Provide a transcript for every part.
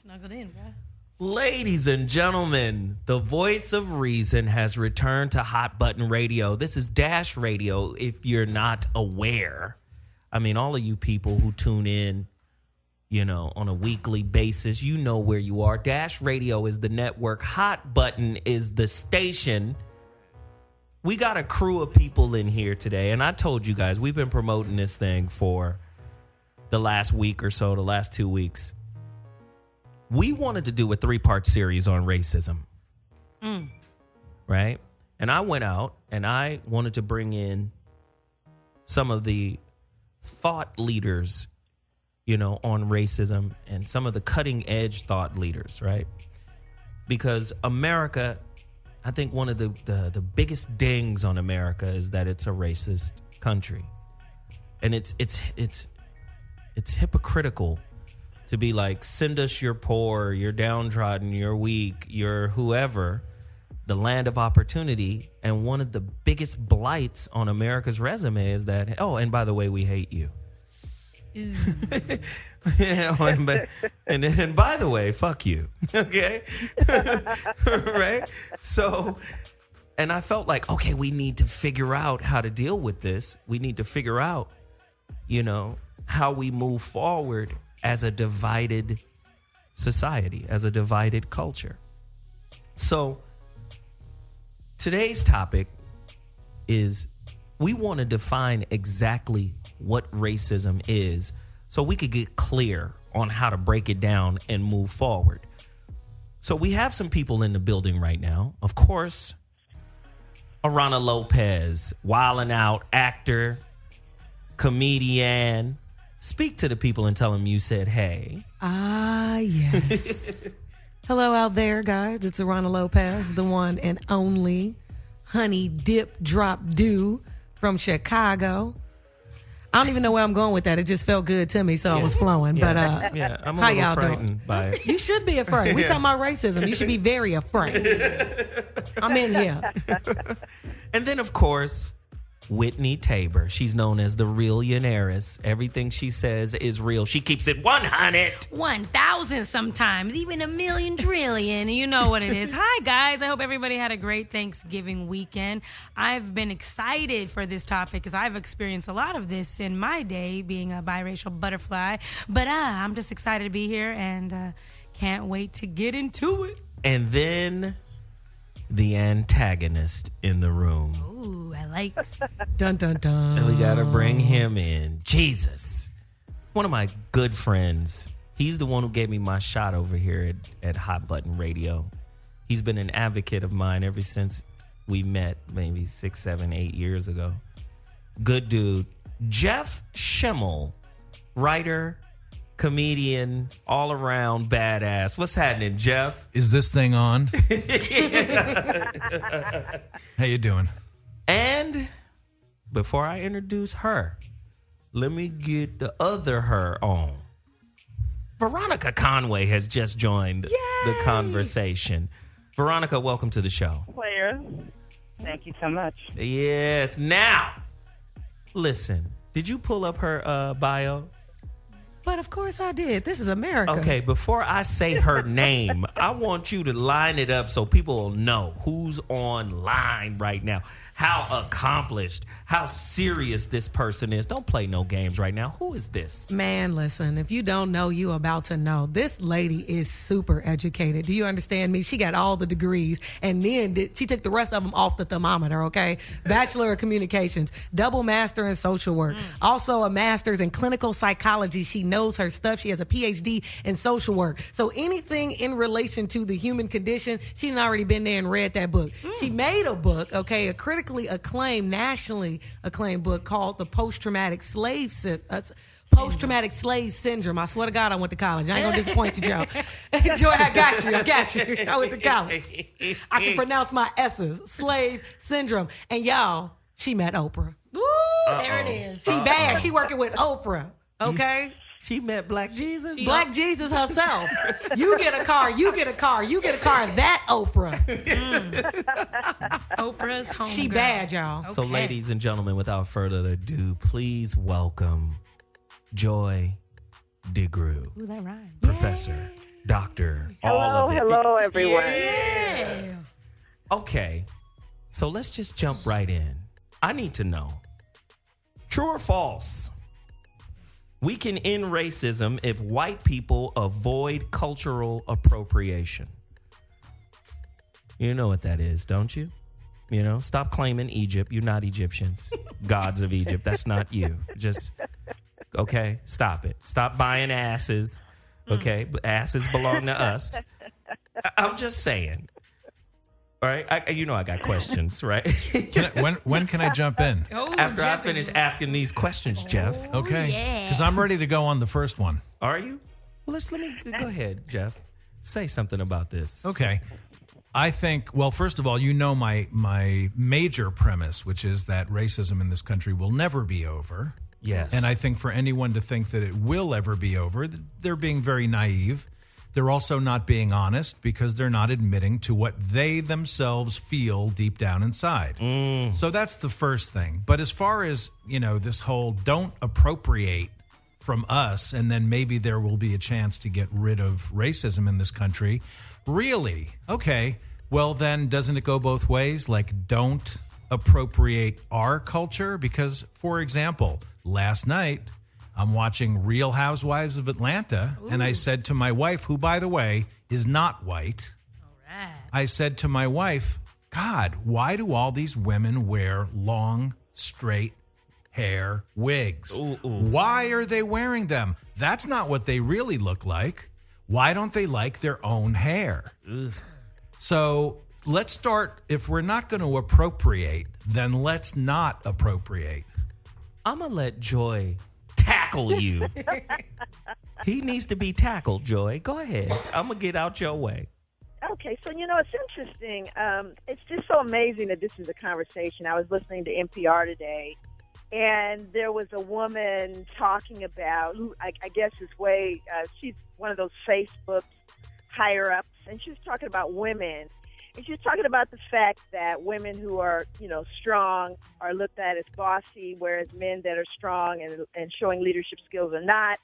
Snuggled in, bro. Ladies and gentlemen, the voice of reason has returned to Hot Button Radio. This is Dash Radio, if you're not aware. I mean, all of you people who tune in, on a weekly basis, you know where you are. Dash Radio is the network. Hot Button is the station. We got a crew of people in here today, and I told you guys, we've been promoting this thing for the last week or so, the last 2 weeks. We wanted to do a 3-part series on racism, right? And I went out and I wanted to bring in some of the thought leaders, on racism and some of the cutting edge thought leaders, right? Because America, I think one of the biggest dings on America is that it's a racist country. And it's hypocritical to be like, send us your poor, your downtrodden, your weak, your whoever, the land of opportunity. And one of the biggest blights on America's resume is that, oh, and by the way, we hate you. and by the way, fuck you. Okay? Right? So, and I felt like, okay, we need to figure out how to deal with this. We need to figure out, how we move forward as a divided society, as a divided culture. So today's topic is we want to define exactly what racism is so we could get clear on how to break it down and move forward. So we have some people in the building right now. Of course, Aarona Lopez, wildin' out, actor, comedian. Speak to the people and tell them you said hey. Ah, yes. Hello out there, guys. It's Aarona Lopez, the one and only honey dip drop dew from Chicago. I don't even know where I'm going with that. It just felt good to me, so I was flowing. Yeah. But I'm a how little y'all frightened doing? by it. You should be afraid. We talking about racism. You should be very afraid. I'm in here. And then, of course, Whitney Tabor. She's known as the Realionaires. Everything she says is real. She keeps it 100. 1,000 sometimes, even a million trillion. You know what it is. Hi, guys. I hope everybody had a great Thanksgiving weekend. I've been excited for this topic because I've experienced a lot of this in my day, being a biracial butterfly. But I'm just excited to be here and can't wait to get into it. And then the antagonist in the room. Ooh, I like. Dun, dun, dun. And we got to bring him in. Jesus. One of my good friends. He's the one who gave me my shot over here at Hot Button Radio. He's been an advocate of mine ever since we met maybe 6, 7, 8 years ago. Good dude. Jeff Schimmel, writer, comedian, all around badass. What's happening, Jeff? Is this thing on? How you doing? And before I introduce her, let me get the other her on. Veronica Conway has just joined the conversation. Veronica, welcome to the show. Player. Thank you so much. Yes. Now, listen, did you pull up her bio? But of course I did. This is America. Okay, before I say her name, I want you to line it up so people will know who's online right now. How accomplished, how serious this person is. Don't play no games right now. Who is this? Man, listen, if you don't know, you about to know. This lady is super educated. Do you understand me? She got all the degrees, and then she took the rest of them off the thermometer, okay? Bachelor of Communications, double master in social work, also a master's in clinical psychology. She knows her stuff. She has a PhD in social work. So anything in relation to the human condition, she's already been there and read that book. She made a book, okay, a critically acclaimed, nationally acclaimed book called The Post-Traumatic Slave Syndrome. I swear to God, I went to college. I ain't gonna disappoint you, Joe. Joy, I got you. I went to college. I can pronounce my S's. Slave syndrome. And y'all, she met Oprah. Ooh, there it is. She bad. She working with Oprah. Okay? She met Black Jesus? Black Jesus herself. You get a car, you get a car, you get a car. That Oprah. Oprah's home. She girl. bad, y'all. Okay. So, ladies and gentlemen, without further ado, please welcome Joy DeGruy, Ooh, that rhymes. Professor doctor, all of it. Hello, everyone. Yeah. Okay, so let's just jump right in. I need to know, true or false? We can end racism if white people avoid cultural appropriation. You know what that is, don't you? You know, stop claiming Egypt. You're not Egyptians. Gods of Egypt. That's not you. Just, okay, stop it. Stop buying asses. Okay, asses belong to us. I'm just saying. All right, I got questions, right? When can I jump in? Oh, After Jeff I finish is- asking these questions, Jeff. Okay, yeah. because I'm ready to go on the first one. Are you? Well, let me go ahead, Jeff. Say something about this. Okay. I think, well, first of all, you know my major premise, which is that racism in this country will never be over. Yes. And I think for anyone to think that it will ever be over, they're being very naive. They're also not being honest because they're not admitting to what they themselves feel deep down inside. So that's the first thing. But as far as, this whole don't appropriate from us and then maybe there will be a chance to get rid of racism in this country, really? Okay. Well, then doesn't it go both ways? Like, don't appropriate our culture? Because, for example, last night, I'm watching Real Housewives of Atlanta, and I said to my wife, who, by the way, is not white, Right. I said to my wife, God, why do all these women wear long, straight hair wigs? Why are they wearing them? That's not what they really look like. Why don't they like their own hair? So let's start. If we're not going to appropriate, then let's not appropriate. I'm going to let Joy tackle you. He needs to be tackled, Joy. Go ahead. I'm going to get out your way. Okay, so it's interesting. It's just so amazing that this is a conversation. I was listening to NPR today, and there was a woman talking about who I guess is she's one of those Facebook higher ups, and she was talking about women. And she was talking about the fact that women who are, strong are looked at as bossy, whereas men that are strong and showing leadership skills are not.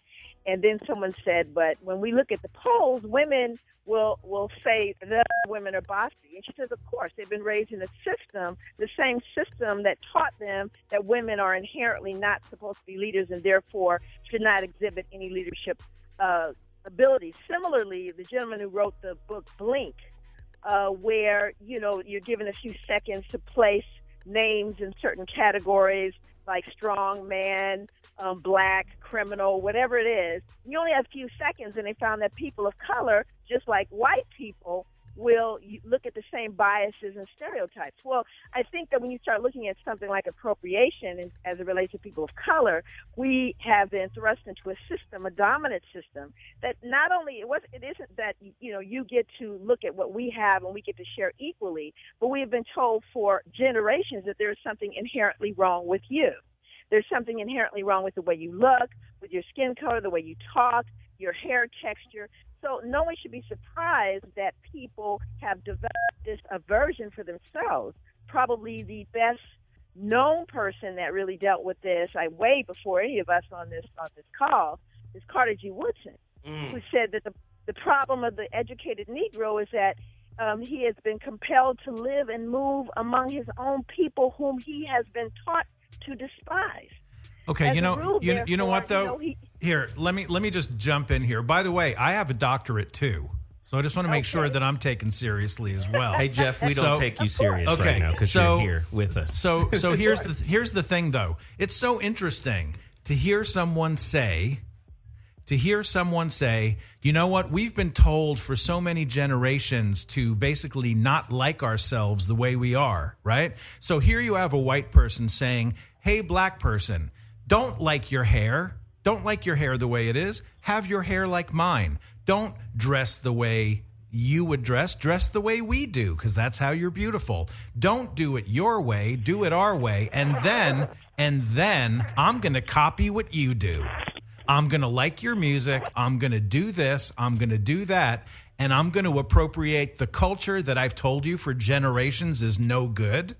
And then someone said, but when we look at the polls, women will say the women are bossy. And she says, of course, they've been raised in a system, the same system that taught them that women are inherently not supposed to be leaders and therefore should not exhibit any leadership abilities. Similarly, the gentleman who wrote the book Blink, where, you're given a few seconds to place names in certain categories like strong man, black, criminal, whatever it is. You only have a few seconds, and they found that people of color, just like white people, will look at the same biases and stereotypes. Well, I think that when you start looking at something like appropriation as it relates to people of color, we have been thrust into a system, a dominant system, that not only it isn't that you get to look at what we have and we get to share equally, but we have been told for generations that there's something inherently wrong with you. There's something inherently wrong with the way you look, with your skin color, the way you talk, your hair texture. So no one should be surprised that people have developed this aversion for themselves. Probably the best known person that really dealt with this, way before any of us on this call, is Carter G. Woodson, who said that the problem of the educated Negro is that he has been compelled to live and move among his own people whom he has been taught to despise. Okay, As you a know, rule, you know what therefore, though? Here, let me just jump in here. By the way, I have a doctorate too, so I just want to make sure that I'm taken seriously as well. Hey, Jeff, we don't take you serious right now because you're here with us. So here's the thing though. It's so interesting to hear someone say, you know what? We've been told for so many generations to basically not like ourselves the way we are, right? So here you have a white person saying, hey, black person, don't like your hair. Don't like your hair the way it is. Have your hair like mine. Don't dress the way you would dress. Dress the way we do, because that's how you're beautiful. Don't do it your way. Do it our way. And then I'm going to copy what you do. I'm going to like your music. I'm going to do this. I'm going to do that. And I'm going to appropriate the culture that I've told you for generations is no good.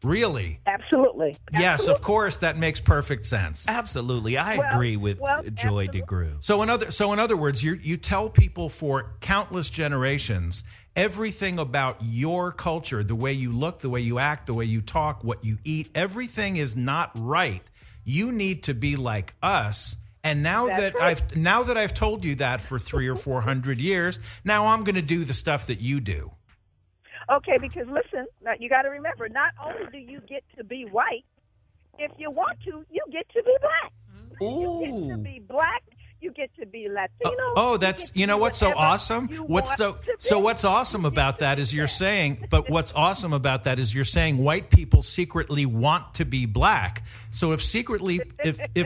Really? Absolutely. Yes, of course. That makes perfect sense. Absolutely. I agree with Joy absolutely. DeGruy. So in other words, you tell people for countless generations everything about your culture, the way you look, the way you act, the way you talk, what you eat, everything is not right. You need to be like us. And now that I've told you that for 300 or 400 years, now I'm going to do the stuff that you do. Okay, because listen, now you got to remember, not only do you get to be white, if you want to, you get to be black. You get to be black. You get to be Latino. That's what's so awesome. What's awesome about that is you're saying white people secretly want to be black. So if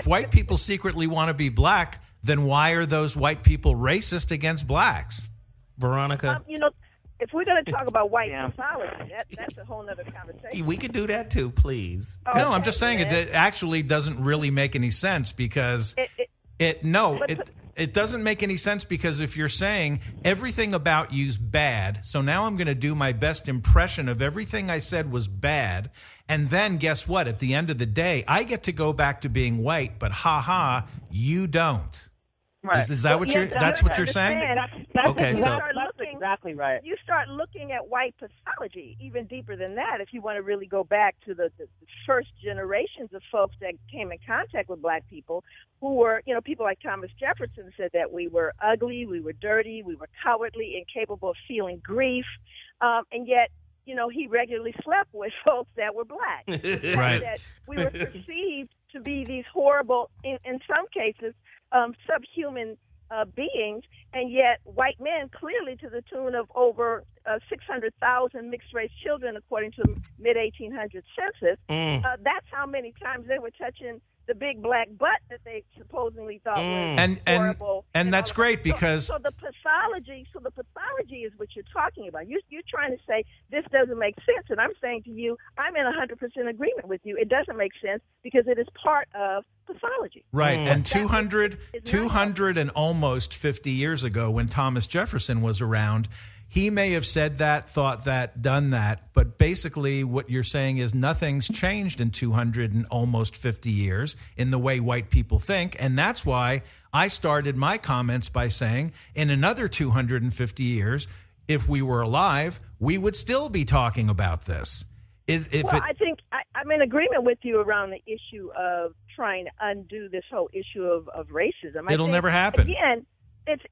white people secretly want to be black, then why are those white people racist against blacks? Veronica? If we're going to talk about white pathology, that's a whole other conversation. We could do that too, please. No, I'm just saying it actually doesn't really make any sense because it doesn't make any sense because if you're saying everything about you's bad, so now I'm going to do my best impression of everything I said was bad, and then guess what? At the end of the day, I get to go back to being white, but you don't. Right. Is that what that's what you're saying? That's Okay, so exactly right. You start looking at white pathology even deeper than that. If you want to really go back to the first generations of folks that came in contact with black people, who were, people like Thomas Jefferson said that we were ugly, we were dirty, we were cowardly, incapable of feeling grief, and yet, he regularly slept with folks that were black. Right. That we were perceived to be these horrible, in some cases, subhuman beings, and yet white men, clearly to the tune of over 600,000 mixed-race children, according to the mid-1800s census. That's how many times they were touching the big black butt that they supposedly thought was horrible. And that's great because so the pathology is what you're talking about. You're trying to say this doesn't make sense, and I'm saying to you, I'm in 100% agreement with you. It doesn't make sense because it is part of pathology. Right, and 200 and almost 50 years ago when Thomas Jefferson was around, he may have said that, thought that, done that, but basically what you're saying is nothing's changed in 200 and almost 50 years in the way white people think, and that's why I started my comments by saying in another 250 years, if we were alive, we would still be talking about this. I think I'm in agreement with you around the issue of trying to undo this whole issue of racism. It'll never happen. Again, it's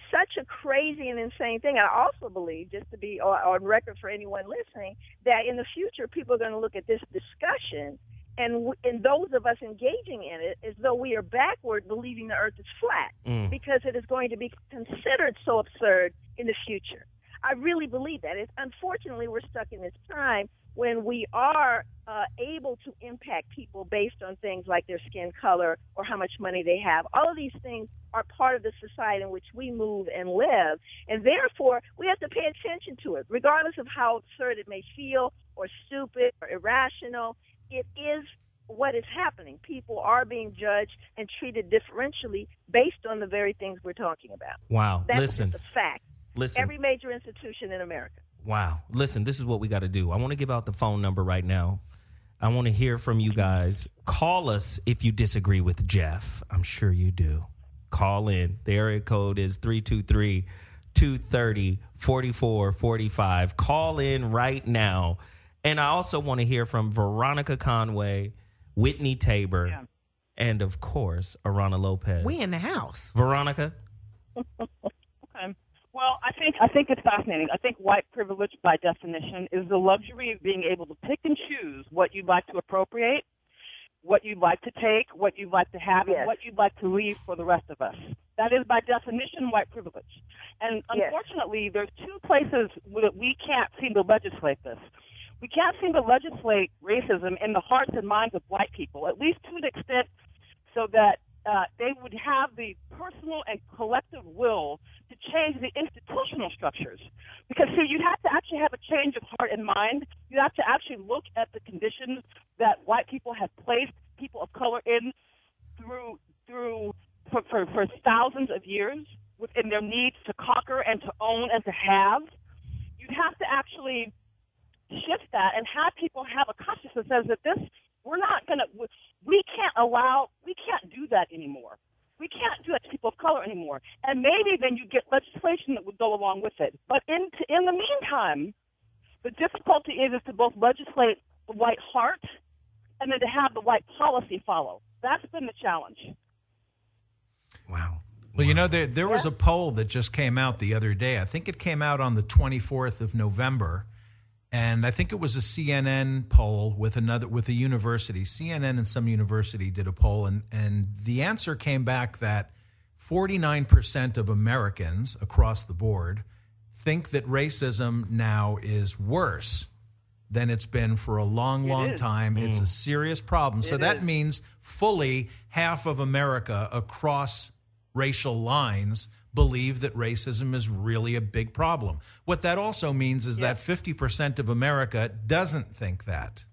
such a crazy and insane thing. I also believe, just to be on record for anyone listening, that in the future people are going to look at this discussion and those of us engaging in it as though we are backward, believing the earth is flat, because it is going to be considered so absurd in the future. I really believe that. Unfortunately, we're stuck in this time when we are able to impact people based on things like their skin color or how much money they have. All of these things are part of the society in which we move and live, and therefore we have to pay attention to it, regardless of how absurd it may feel or stupid or irrational. It is what is happening. People are being judged and treated differentially based on the very things we're talking about. Wow. That's just a fact. Listen. Every major institution in America. Wow. Listen, this is what we got to do. I want to give out the phone number right now. I want to hear from you guys. Call us if you disagree with Jeff. I'm sure you do. Call in. The area code is 323-230-4445. Call in right now. And I also want to hear from Veronica Conway, Whitney Tabor, and, of course, Aarona Lopez. We in the house. Veronica? Well, I think it's fascinating. I think white privilege, by definition, is the luxury of being able to pick and choose what you'd like to appropriate, what you'd like to take, what you'd like to have, and what you'd like to leave for the rest of us. That is, by definition, white privilege. And unfortunately, there's two places that we can't seem to legislate this. We can't seem to legislate racism in the hearts and minds of white people, at least to an extent so that they would have the personal and collective will to change the institutional structures. Because, see, you have to actually have a change of heart and mind. You have to actually look at the conditions that white people have placed people of color in for thousands of years within their needs to conquer and to own and to have. You have to actually shift that and have people have a consciousness that says that we can't do that anymore. We can't do that to people of color anymore. And maybe then you get legislation that would go along with it. But in the meantime, the difficulty is to both legislate the white heart and then to have the white policy follow. That's been the challenge. Wow. Well, you know, there was a poll that just came out the other day. I think it came out on the 24th of November. And I think it was a CNN poll with a university. CNN and some university did a poll, and the answer came back that 49% of Americans across the board think that racism now is worse than it's been for a long time. It's a serious problem. So that means fully half of America across racial lines believe that racism is really a big problem. What that also means is that 50% of America doesn't think that.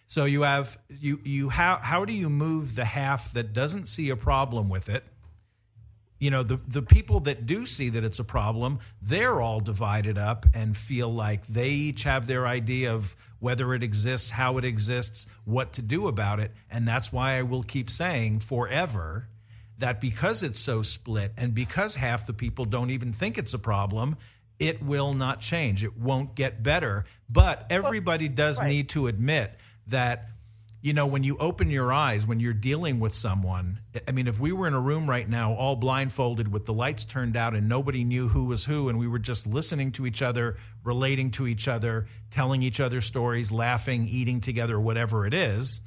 So you have how do you move the half that doesn't see a problem with it? You know, the people that do see that it's a problem, they're all divided up and feel like they each have their idea of whether it exists, how it exists, what to do about it. And that's why I will keep saying forever that because it's so split and because half the people don't even think it's a problem, it will not change. It won't get better. But everybody does need to admit that, you know, when you open your eyes, when you're dealing with someone, I mean, if we were in a room right now, all blindfolded with the lights turned out and nobody knew who was who, and we were just listening to each other, relating to each other, telling each other stories, laughing, eating together, whatever it is,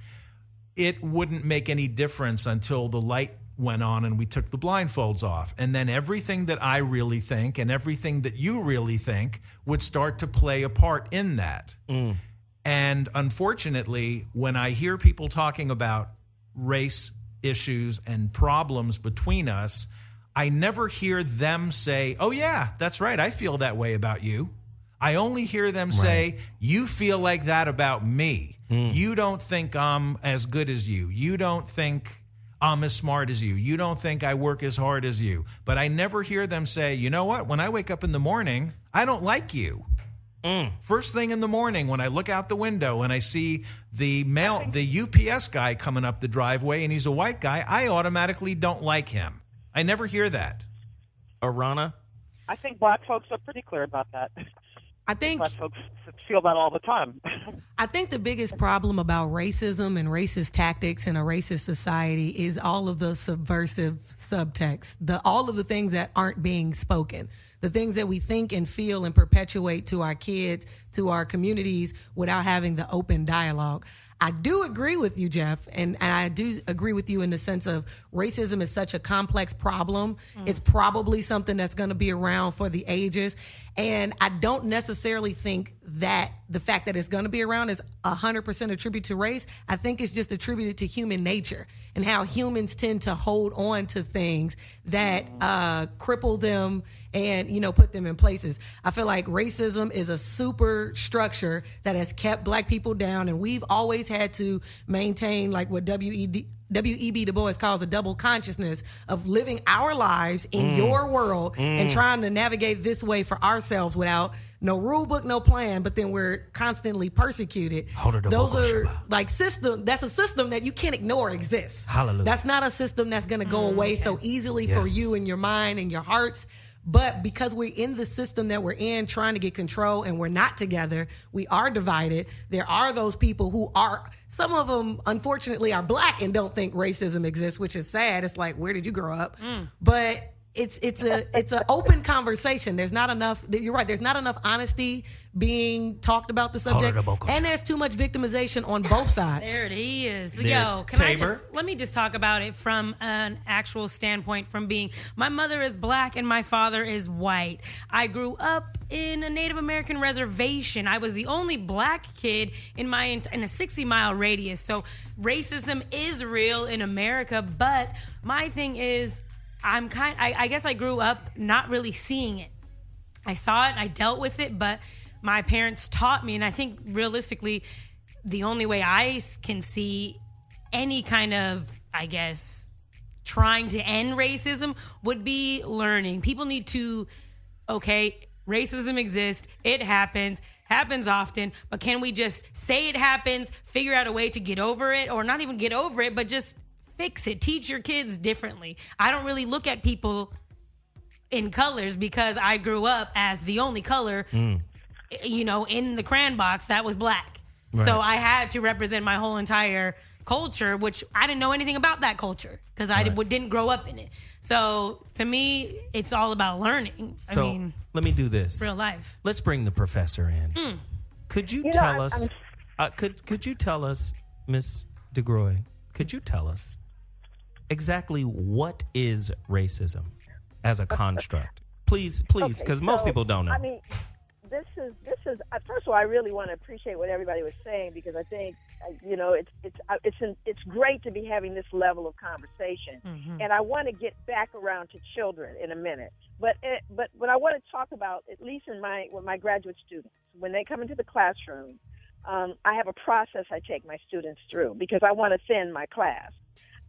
it wouldn't make any difference until the light went on and we took the blindfolds off. And then everything that I really think and everything that you really think would start to play a part in that. And unfortunately, when I hear people talking about race issues and problems between us, I never hear them say, oh yeah, that's right, I feel that way about you. I only hear them say, you feel like that about me. You don't think I'm as good as you. You don't think I'm as smart as you. You don't think I work as hard as you. But I never hear them say, you know what? When I wake up in the morning, I don't like you. First thing in the morning, when I look out the window and I see the UPS guy coming up the driveway and he's a white guy, I automatically don't like him. I never hear that. Aarona? I think black folks are pretty clear about that. I think black folks feel that all the time. I think the biggest problem about racism and racist tactics in a racist society is all of the subversive subtext, all of the things that aren't being spoken, the things that we think and feel and perpetuate to our kids, to our communities without having the open dialogue. I do agree with you, Jeff, and I do agree with you in the sense of racism is such a complex problem. It's probably something that's going to be around for the ages. And I don't necessarily think that the fact that it's going to be around is 100% attributed to race. I think it's just attributed to human nature and how humans tend to hold on to things that cripple them and, you know, put them in places. I feel like racism is a super structure that has kept black people down, and we've always had to maintain like what W.E.B. Du Bois calls a double consciousness of living our lives in your world and trying to navigate this way for ourselves without no rule book, no plan, but then we're constantly persecuted. Those are like that's a system that you can't ignore exists. Hallelujah. That's not a system that's going to go away so easily for you and your mind and your hearts. But because we're in the system that we're in trying to get control and we're not together, we are divided. There are those people who are, some of them unfortunately are black and don't think racism exists, which is sad. It's like, where did you grow up? But it's an open conversation. There's not enough, you're right, there's not enough honesty being talked about the subject. And there's too much victimization on both sides. There it is. There. Yo, let me just talk about it from an actual standpoint, from being, my mother is black and my father is white. I grew up in a Native American reservation. I was the only black kid in a 60-mile radius. So racism is real in America, but my thing is, I guess I grew up not really seeing it. I saw it and I dealt with it, but my parents taught me, and I think realistically, the only way I can see any kind of, I guess, trying to end racism would be learning. People need to, Racism exists. It happens often. But can we just say it happens, figure out a way to get over it, or not even get over it, but just fix it? Teach your kids differently. I don't really look at people in colors because I grew up as the only color, you know, in the crayon box that was black. Right. So I had to represent my whole entire culture, which I didn't know anything about that culture because I didn't grow up in it. So to me, it's all about learning. So I mean, let me do this. real life. Let's bring the professor in. Could you tell us? Could you tell us, Miss DeGruy? Could you tell us exactly what is racism as a construct? Please, because most people don't know. I mean, this is first of all, I really want to appreciate what everybody was saying because I think you know it's great to be having this level of conversation, and I want to get back around to children in a minute. But what I want to talk about, at least with my graduate students, when they come into the classroom, I have a process I take my students through because I want to thin my class.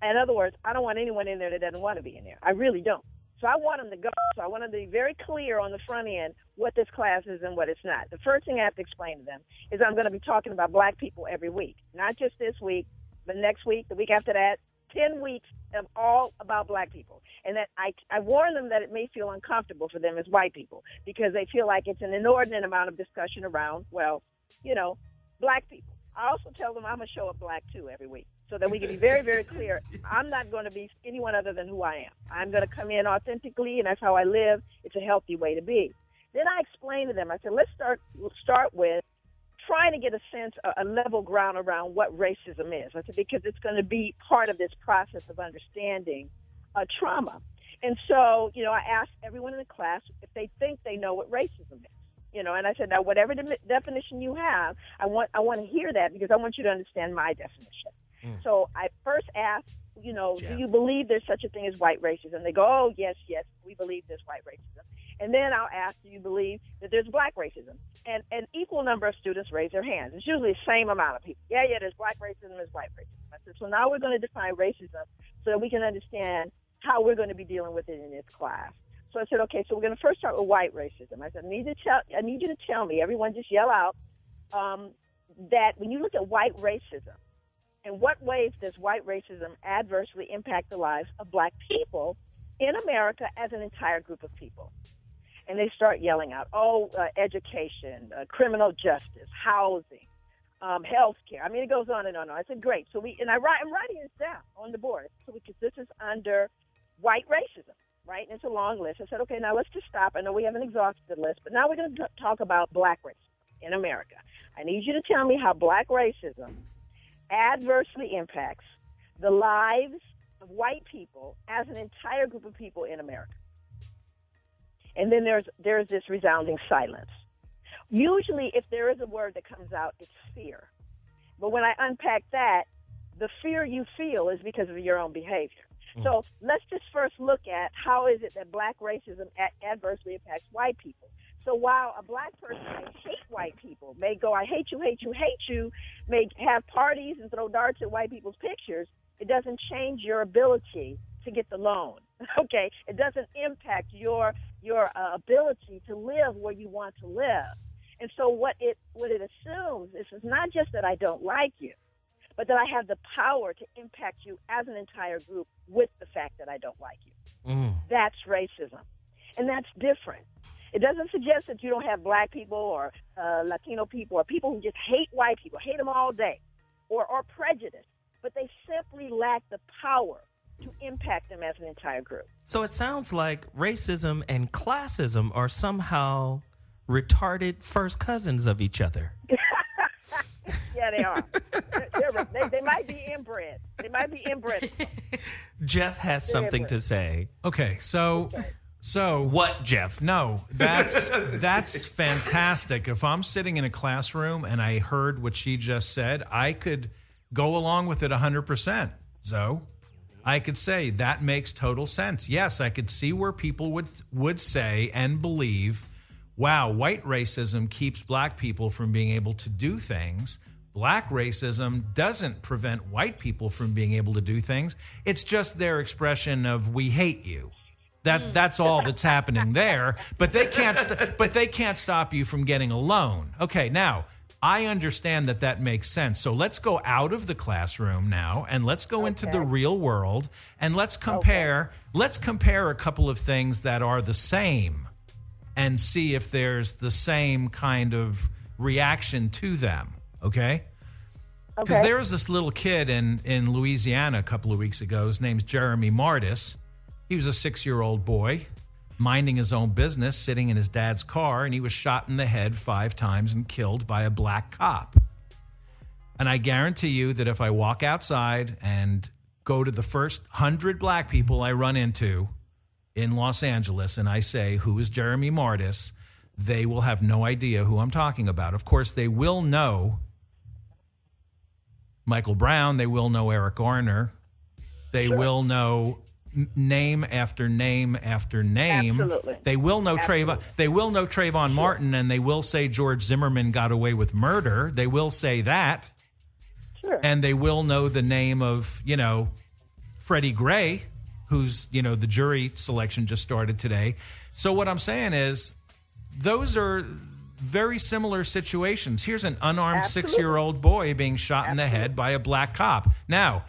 In other words, I don't want anyone in there that doesn't want to be in there. I really don't. So I want them to go. So I want them to be very clear on the front end what this class is and what it's not. The first thing I have to explain to them is I'm going to be talking about black people every week, not just this week, but next week, the week after that, 10 weeks of all about black people. And that I warn them that it may feel uncomfortable for them as white people because they feel like it's an inordinate amount of discussion around, well, you know, black people. I also tell them I'm going to show up black, too, every week so that we can be very, very clear. I'm not going to be anyone other than who I am. I'm going to come in authentically, and that's how I live. It's a healthy way to be. Then I explain to them, I said, let's start with trying to get a sense, a level ground around what racism is. I said, because it's going to be part of this process of understanding trauma. And so, you know, I asked everyone in the class if they think they know what racism is. You know, and I said, now, whatever definition you have, I want to hear that because I want you to understand my definition. So I first asked, you know, Jeff, do you believe there's such a thing as white racism? They go, oh, yes, we believe there's white racism. And then I'll ask, do you believe that there's black racism? And an equal number of students raise their hands. It's usually the same amount of people. Yeah, there's black racism, there's white racism. I said, so now we're going to define racism so that we can understand how we're going to be dealing with it in this class. So I said, okay, so we're going to first start with white racism. I said, I need you to tell me, everyone just yell out, that when you look at white racism, in what ways does white racism adversely impact the lives of black people in America as an entire group of people? And they start yelling out, education, criminal justice, housing, health care. I mean, it goes on and on and on. I said, great. So I'm writing this down on the board because this is under white racism. Right? And it's a long list. I said, okay, now let's just stop. I know we haven't exhausted the list, but now we're going to talk about black racism in America. I need you to tell me how black racism adversely impacts the lives of white people as an entire group of people in America. And then there's this resounding silence. Usually, if there is a word that comes out, it's fear. But when I unpack that, the fear you feel is because of your own behavior. So let's just first look at how is it that black racism adversely impacts white people. So while a black person may hate white people, may go, I hate you, hate you, hate you, may have parties and throw darts at white people's pictures, it doesn't change your ability to get the loan, okay? It doesn't impact your ability to live where you want to live. And so what it assumes is it's not just that I don't like you, but that I have the power to impact you as an entire group with the fact that I don't like you. That's racism. And that's different. It doesn't suggest that you don't have black people or Latino people or people who just hate white people, hate them all day, or prejudice, but they simply lack the power to impact them as an entire group. So it sounds like racism and classism are somehow retarded first cousins of each other. Yeah, they are. They might be inbred. They might be inbred. Jeff has something to say. Okay, so What, Jeff? No, that's fantastic. If I'm sitting in a classroom and I heard what she just said, I could go along with it 100%. Zoe, I could say that makes total sense. Yes, I could see where people would say and believe, wow, white racism keeps black people from being able to do things. Black racism doesn't prevent white people from being able to do things. It's just their expression of we hate you. That's all that's happening there. But they can't stop you from getting a loan. Okay, now I understand that makes sense. So let's go out of the classroom now and let's go into the real world and let's compare a couple of things that are the same and see if there's the same kind of reaction to them. Okay? Because there was this little kid in Louisiana a couple of weeks ago. His name's Jeremy Martis. He was a 6-year-old boy minding his own business, sitting in his dad's car, and he was shot in the head 5 times and killed by a black cop. And I guarantee you that if I walk outside and go to the first 100 black people I run into in Los Angeles and I say, who is Jeremy Martis, they will have no idea who I'm talking about. Of course, they will know Michael Brown. They will know Eric Garner. They will know name after name after name. Absolutely. They will know Trayvon. They will know Trayvon Martin, and they will say George Zimmerman got away with murder. They will say that. Sure. And they will know the name of, Freddie Gray, who's, the jury selection just started today. So what I'm saying is those are very similar situations. Here's an unarmed Absolutely. 6-year-old boy being shot in the head by a black cop. Now,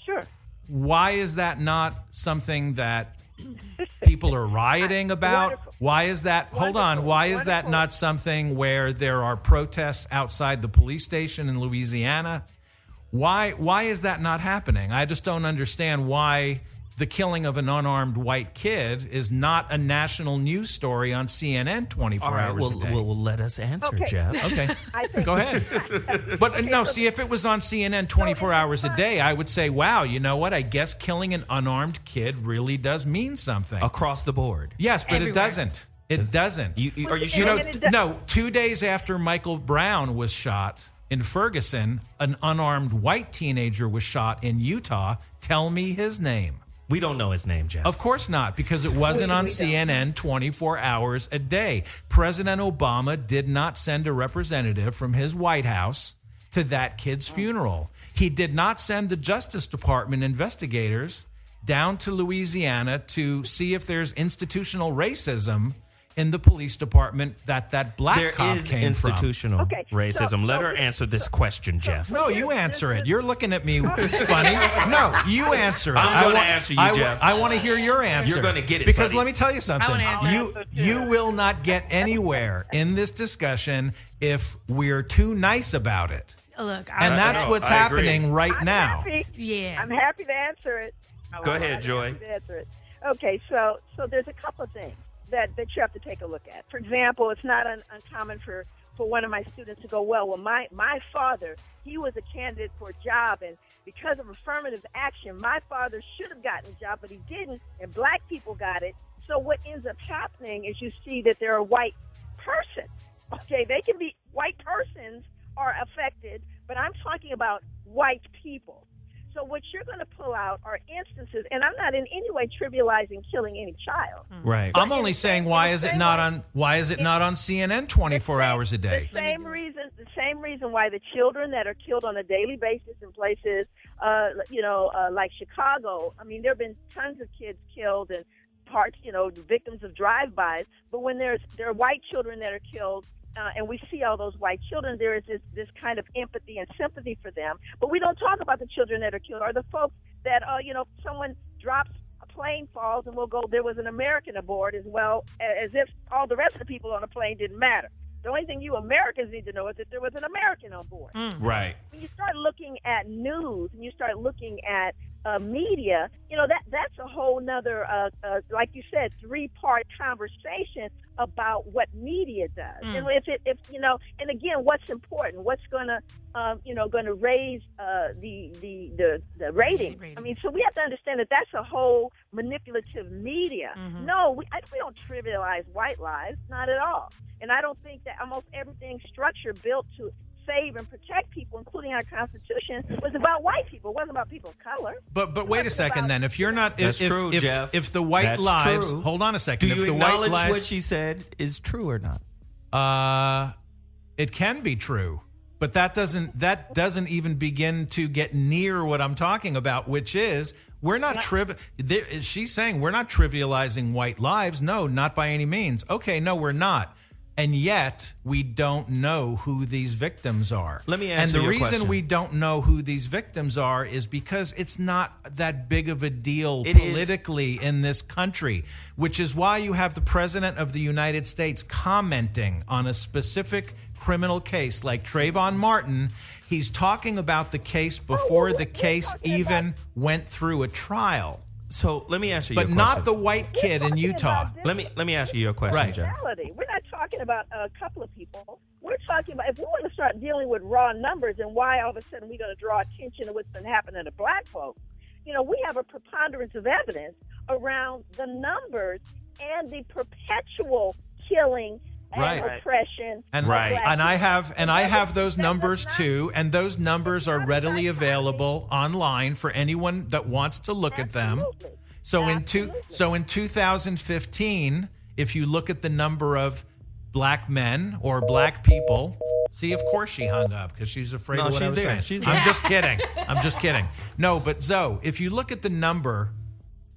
Sure. why is that not something that people are rioting about? Wonderful. Why is that? Hold on. Wonderful. Why is that Wonderful. not something where there are protests outside the police station in Louisiana? Why is that not happening? I just don't understand why the killing of an unarmed white kid is not a national news story on CNN 24 hours a day. Well, let us answer, Okay. Jeff. Okay, go ahead. But no, see, if it was on CNN 24 hours a day, I would say, wow, you know what? I guess killing an unarmed kid really does mean something. Across the board. Yes, but Everywhere. it doesn't. It doesn't. Are you You sure? know, No, 2 days after Michael Brown was shot in Ferguson, an unarmed white teenager was shot in Utah. Tell me his name. We don't know his name, Jeff. Of course not, because it wasn't on CNN 24 hours a day. President Obama did not send a representative from his White House to that kid's funeral. He did not send the Justice Department investigators down to Louisiana to see if there's institutional racism in the police department that black There cop is came institutional Okay, racism. so- Let her answer this question, Jeff. from. No, you answer it. You're looking at me funny. No, you answer it. I'm gonna want- answer you, Jeff. I want to hear your answer. You're gonna get it, because buddy. let me tell you something. wanna answer You you will not get anywhere in this discussion if we're too nice about it. Look, And that's know, what's I agree. happening right I'm now. happy. yeah. I'm happy to answer it. Go ahead, I'm Joy. happy to answer it. Okay, so there's a couple of things that you have to take a look at. For example, it's not uncommon for one of my students to go, well, my father, he was a candidate for a job, and because of affirmative action, my father should have gotten a job, but he didn't, and black people got it. So what ends up happening is you see that there are white persons. Okay, they can be white persons are affected, but I'm talking about white people. So what you're going to pull out are instances, and I'm not in any way trivializing killing any child. Right. I'm only saying why is it not on CNN 24 hours a day? The same reason why the children that are killed on a daily basis in places, like Chicago. I mean, there have been tons of kids killed and parts, victims of drive-bys. But when there are white children that are killed, and we see all those white children, there is this kind of empathy and sympathy for them. But we don't talk about the children that are killed or the folks that, someone drops a plane, falls, and we'll go, there was an American aboard, as well as if all the rest of the people on the plane didn't matter. The only thing you Americans need to know is that there was an American on board. Right. When you start looking at news and you start looking at media, that's a whole nother, like you said, 3-part conversation about what media does. And and again, what's important, what's going to raise the rating. I mean, so we have to understand that that's a whole manipulative media. No, we don't trivialize white lives, not at all. And I don't think that almost everything structure built to save and protect people, including our Constitution, was about white people. It wasn't about people of color. But wait a second then. If you're not That's true, Jeff. if the white That's lives true. hold on a second. Do if you the acknowledge white lives, what she said is true or not? it can be true. But that doesn't even begin to get near what I'm talking about, which is we're not she's saying we're not trivializing white lives. No, not by any means. Okay, no, we're not. And yet we don't know who these victims are. Let me answer your question. And the reason we don't know who these victims are is because it's not that big of a deal politically in this country, which is why you have the President of the United States commenting on a specific criminal case like Trayvon Martin. He's talking about the case before the case even went through a trial. So let me answer your question. But not the white kid in Utah. Let me ask you your question, Right. Jeff. We're not talking about a couple of people. We're talking about if we want to start dealing with raw numbers and why all of a sudden we're going to draw attention to what's been happening to black folks. You know, we have a preponderance of evidence around the numbers and the perpetual killing and oppression. And Right. and I have those numbers too, and those numbers are readily available online for anyone that wants to look at them. So in 2015, if you look at the number of black men or black people, see, of course she hung up because she's afraid of what I was saying. I'm just kidding. No, but Zoe, if you look at the number,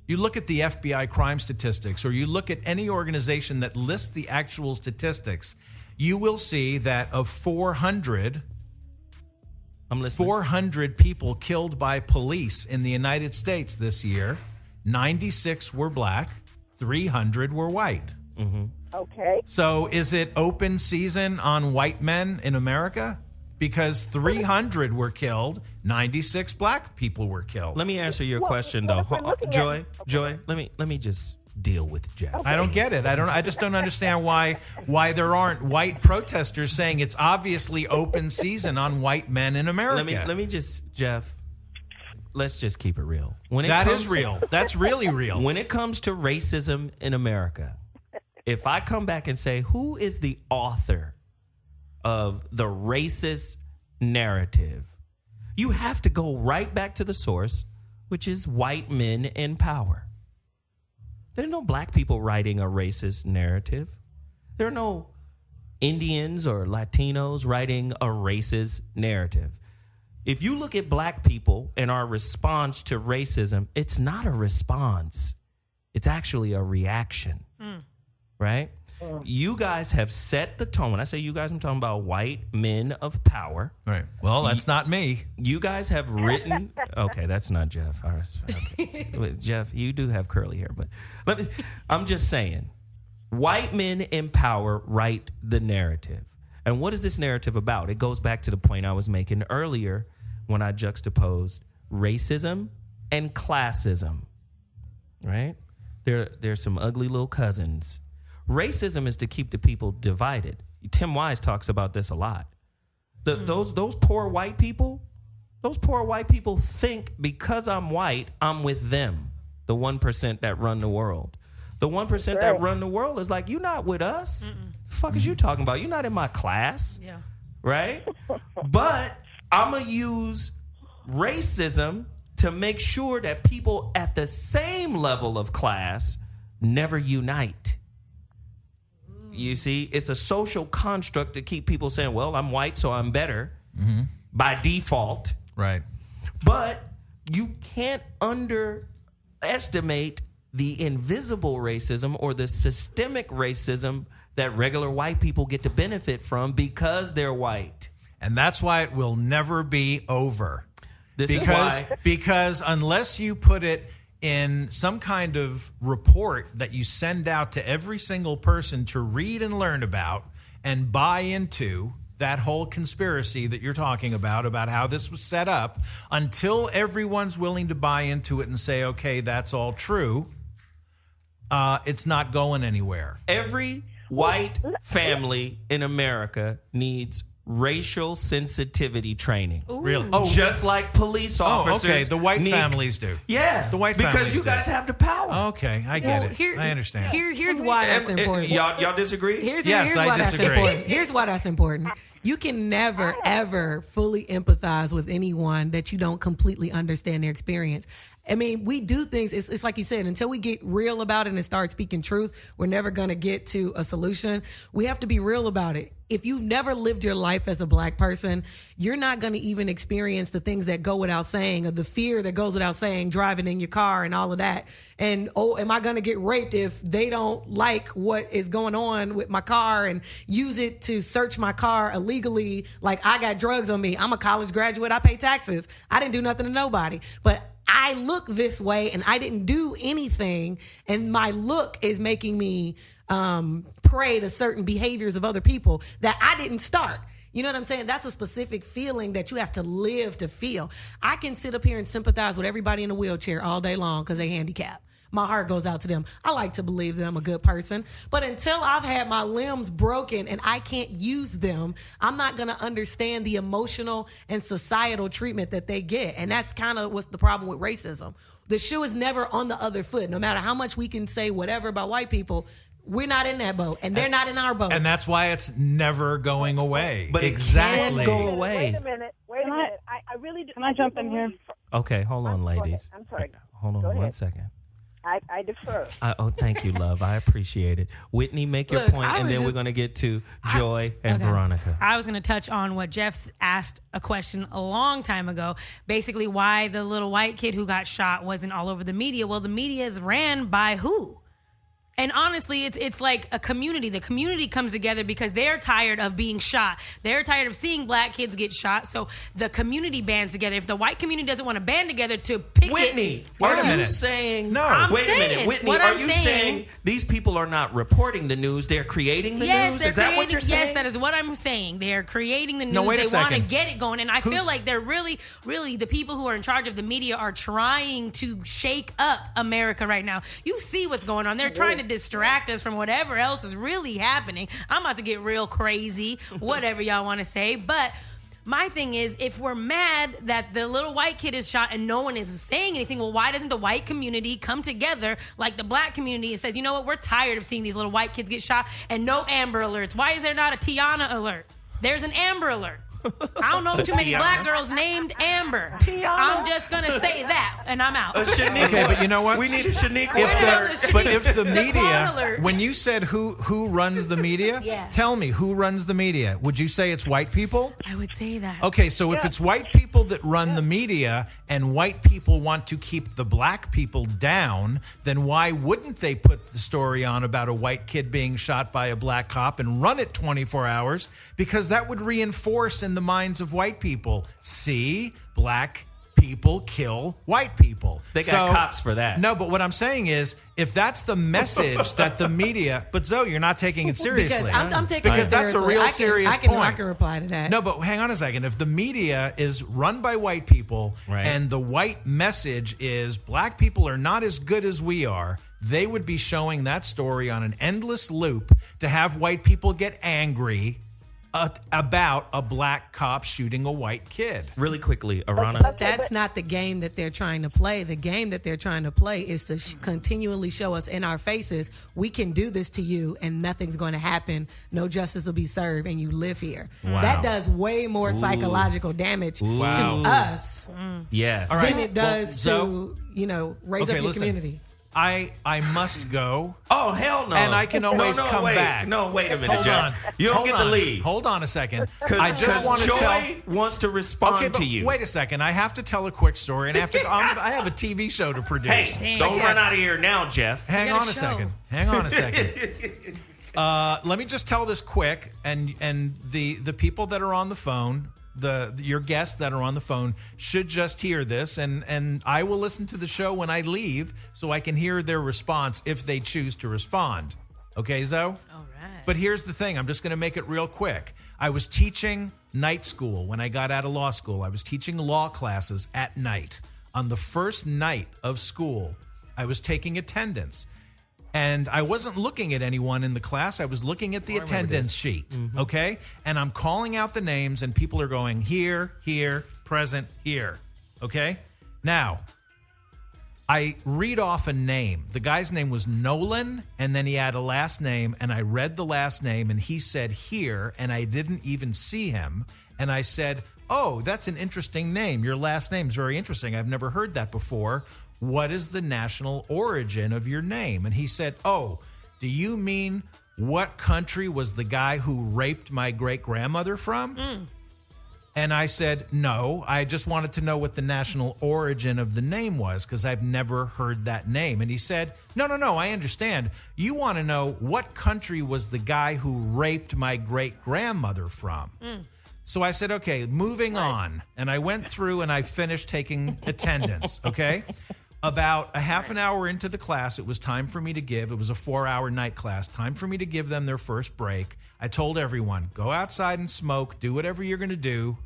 you look at the FBI crime statistics, or you look at any organization that lists the actual statistics, you will see that of 400 people killed by police in the United States this year, 96 were black, 300 were white. Mm-hmm. Okay. So is it open season on white men in America? Because 300 were killed, 96 black people were killed. Let me answer your question, though. Joy, let me just deal with Jeff. I don't get it. I just don't understand why there aren't white protesters saying it's obviously open season on white men in America. Let me just, Jeff, let's just keep it real. That is real. That's really real. When it comes to racism in America, if I come back and say, who is the author of the racist narrative, you have to go right back to the source, which is white men in power. There are no black people writing a racist narrative. There are no Indians or Latinos writing a racist narrative. If you look at black people and our response to racism, it's not a response. It's actually a reaction, right? You guys have set the tone. When I say you guys, I'm talking about white men of power. Right. Well, that's not me. You guys have written. Okay, that's not Jeff. All right, okay. Jeff, you do have curly hair, but I'm just saying, white men in power write the narrative. And what is this narrative about? It goes back to the point I was making earlier when I juxtaposed racism and classism. Right? There's some ugly little cousins. Racism is to keep the people divided. Tim Wise talks about this a lot. Those poor white people think because I'm white, I'm with them, the 1% that run the world. The 1% that run the world is like, you're not with us. The fuck is you talking about? You're not in my class. Yeah. Right? But I'm going to use racism to make sure that people at the same level of class never unite. You see, it's a social construct to keep people saying, well, I'm white, so I'm better by default. Right. But you can't underestimate the invisible racism or the systemic racism that regular white people get to benefit from because they're white. And that's why it will never be over. Because unless you put it in some kind of report that you send out to every single person to read and learn about and buy into that whole conspiracy that you're talking about how this was set up, until everyone's willing to buy into it and say, okay, that's all true, it's not going anywhere. Every white family in America needs racial sensitivity training. Ooh. Really? Oh, just like police officers. Okay. The white families do. Yeah. The white because families you guys have the power. Okay, I get it. I understand. Here's why that's important. Y'all disagree? Here's I why that's disagree. important. Here's why that's important. You can never, ever fully empathize with anyone that you don't completely understand their experience. I mean, we do things. It's like you said, until we get real about it and start speaking truth, we're never going to get to a solution. We have to be real about it. If you've never lived your life as a black person, you're not going to even experience the things that go without saying, or the fear that goes without saying, driving in your car and all of that. And, oh, am I going to get raped if they don't like what is going on with my car and use it to search my car illegally? Like, I got drugs on me. I'm a college graduate. I pay taxes. I didn't do nothing to nobody. But I look this way and I didn't do anything, and my look is making me prey to certain behaviors of other people that I didn't start. You know what I'm saying? That's a specific feeling that you have to live to feel. I can sit up here and sympathize with everybody in a wheelchair all day long because they handicapped. My heart goes out to them. I like to believe that I'm a good person. But until I've had my limbs broken and I can't use them, I'm not going to understand the emotional and societal treatment that they get. And that's kind of what's the problem with racism. The shoe is never on the other foot. No matter how much we can say whatever about white people, we're not in that boat, and they're not in our boat. And that's why it's never going away. But exactly. It can go away. Wait a minute. I really do. Can I jump in here? Okay, hold on, ladies. I'm sorry. Hold on Go 1 ahead. second. I defer. Thank you, love. I appreciate it. Whitney, make your Look, point, I and was then we're just- going to get to Joy and Okay. Veronica. I was going to touch on what Jeff's asked a question a long time ago. Basically, why the little white kid who got shot wasn't all over the media. Well, the media is ran by who? And honestly, it's like a community. The community comes together because they're tired of being shot. They're tired of seeing black kids get shot. So the community bands together. If the white community doesn't want to band together to pick Whitney, Wait a are you minute. saying... No. I'm Wait a saying, minute. Whitney, what are I'm you saying- saying these people are not reporting the news, they're creating the yes, news? they're Is that what you're saying? Yes, that is what I'm saying. They are creating the news. No, wait a They want to second. get it going. And I feel Who's- like they're really the people who are in charge of the media are trying to shake up America right now. You see what's going on. They're trying to distract us from whatever else is really happening. I'm about to get real crazy, whatever y'all want to say. But my thing is, if we're mad that the little white kid is shot and no one is saying anything, well, why doesn't the white community come together like the black community and says, you know what, we're tired of seeing these little white kids get shot and no Amber Alerts. Why is there not a Tiana alert? There's an Amber Alert. I don't know too many black girls named Amber. I'm just going to say that, and I'm out. Shaniqua. Okay, but you know what? We need a Shaniqua. If the Daquan media, alert. when you said who runs the media, Yeah. tell me who runs the media. Would you say it's white people? I would say that. Okay, so if it's white people that run the media and white people want to keep the black people down, then why wouldn't they put the story on about a white kid being shot by a black cop and run it 24 hours? Because that would reinforce in the minds of white people, see, black people kill white people. They got cops for that. No, but what I'm saying is, if that's the message that the media, but Zoe, you're not taking it seriously. Because I'm taking Because it that's a seriously. real I can, serious I can, point. I can reply to that. No, but hang on a second. If the media is run by white people Right. and the white message is black people are not as good as we are, they would be showing that story on an endless loop to have white people get angry about a black cop shooting a white kid. Really quickly, Aarona. That's not the game that they're trying to play. The game that they're trying to play is to continually show us in our faces, we can do this to you and nothing's going to happen. No justice will be served and you live here. Wow. That does way more psychological damage Wow. to us Yes. All right. than it does Well, to, raise up your community. I must go. Oh, hell no. And I can always come wait. back. No, wait a minute, Hold Jeff. on. You don't Hold get on. to leave. Hold on a second. I Because just want to Joy tell. wants to respond Okay, but to you. wait a second. I have to tell a quick story, and I have a TV show to produce. Hey, don't run out of here now, Jeff. Hang got on a a show. second. Hang on a second. Let me just tell this quick, and the people that are on the phone, your guests that are on the phone should just hear this, and I will listen to the show when I leave so I can hear their response if they choose to respond. Okay, Zoe? All right. But here's the thing. I'm just going to make it real quick. I was teaching night school when I got out of law school. I was teaching law classes at night. On the first night of school, I was taking attendance. And I wasn't looking at anyone in the class. I was looking at the attendance sheet, okay? And I'm calling out the names, and people are going here, here, present, here, okay? Now, I read off a name. The guy's name was Nolan, and then he had a last name, and I read the last name, and he said here, and I didn't even see him. And I said, oh, that's an interesting name. Your last name's very interesting. I've never heard that before. what is the national origin of your name? And he said, oh, do you mean what country was the guy who raped my great-grandmother from? And I said, no, I just wanted to know what the national origin of the name was because I've never heard that name. And he said, no, I understand. You want to know what country was the guy who raped my great-grandmother from? So I said, okay, moving on. And I went through and I finished taking attendance, okay? About a half an hour into the class, it was time for me to give. It was a 4-hour night class. Time for me to give them their first break. I told everyone, go outside and smoke, do whatever you're going to do,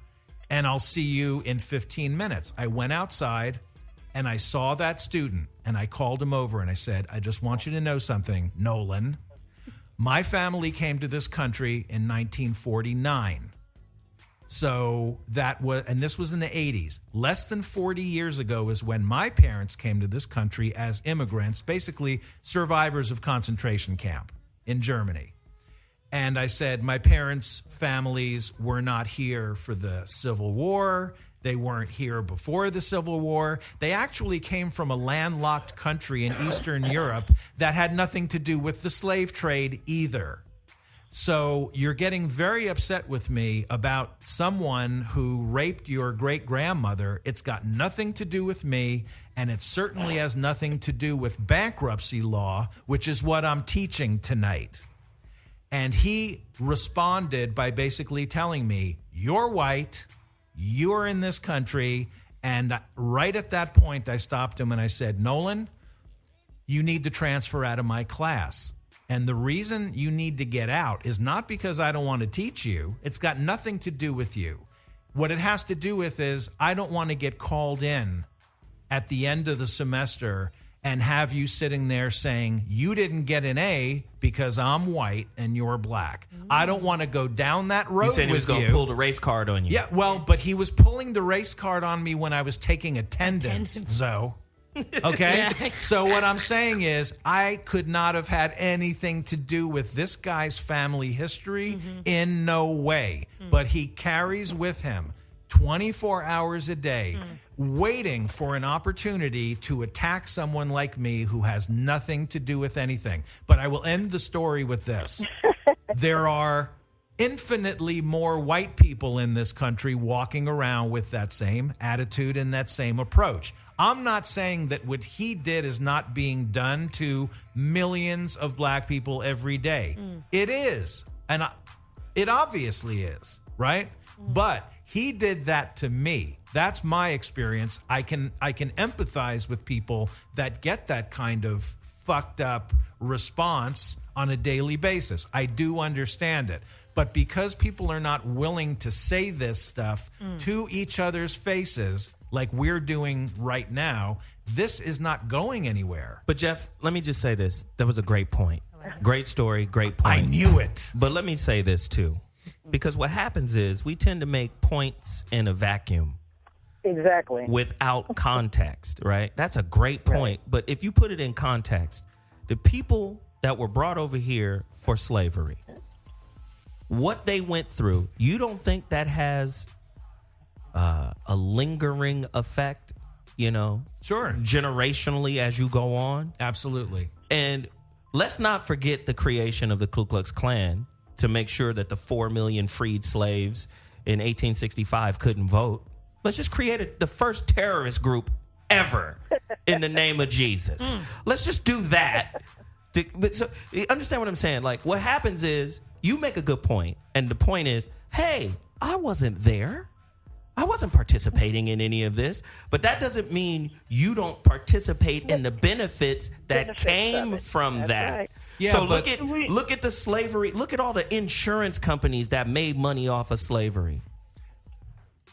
and I'll see you in 15 minutes. I went outside, and I saw that student, and I called him over, and I said, I just want you to know something, Nolan. My family came to this country in 1949. So that was, and this was in the 80s. Less than 40 years ago is when my parents came to this country as immigrants, basically survivors of concentration camp in Germany. And I said, my parents' families were not here for the Civil War. They weren't here before the Civil War. They actually came from a landlocked country in Eastern Europe that had nothing to do with the slave trade either. So you're getting very upset with me about someone who raped your great-grandmother. It's got nothing to do with me, and it certainly has nothing to do with bankruptcy law, which is what I'm teaching tonight. And he responded by basically telling me, you're white, you're in this country, and right at that point I stopped him and I said, Nolan, you need to transfer out of my class. And the reason you need to get out is not because I don't want to teach you. It's got nothing to do with you. What it has to do with is I don't want to get called in at the end of the semester and have you sitting there saying, you didn't get an A because I'm white and you're black. I don't want to go down that road with you. He said he was going to pull the race card on you. Yeah, well, but he was pulling the race card on me when I was taking attendance, Zo. Okay? Yeah. So what I'm saying is I could not have had anything to do with this guy's family history in no way. But he carries with him 24 hours a day waiting for an opportunity to attack someone like me who has nothing to do with anything. But I will end the story with this. There are infinitely more white people in this country walking around with that same attitude and that same approach. I'm not saying that what he did is not being done to millions of black people every day. It is. And it obviously is, right? But he did that to me. That's my experience. I can empathize with people that get that kind of fucked up response on a daily basis. I do understand it. But because people are not willing to say this stuff to each other's faces, like we're doing right now, this is not going anywhere. But Jeff, let me just say this. That was a great point. Great story, great point. I knew it. But let me say this too. Because what happens is we tend to make points in a vacuum. Exactly. Without context, right? That's a great point. But if you put it in context, the people that were brought over here for slavery, what they went through, you don't think that has a lingering effect, you know? Sure. Generationally as you go on? Absolutely. And let's not forget the creation of the Ku Klux Klan to make sure that the 4 million freed slaves in 1865 couldn't vote. Let's just create the first terrorist group ever in the name of Jesus. Let's just do that. But so, you understand what I'm saying? Like, what happens is you make a good point, and the point is, hey, I wasn't there. I wasn't participating in any of this, but that doesn't mean you don't participate in the benefits that came from that. Right. Yeah, so but look at the slavery. Look at all the insurance companies that made money off of slavery.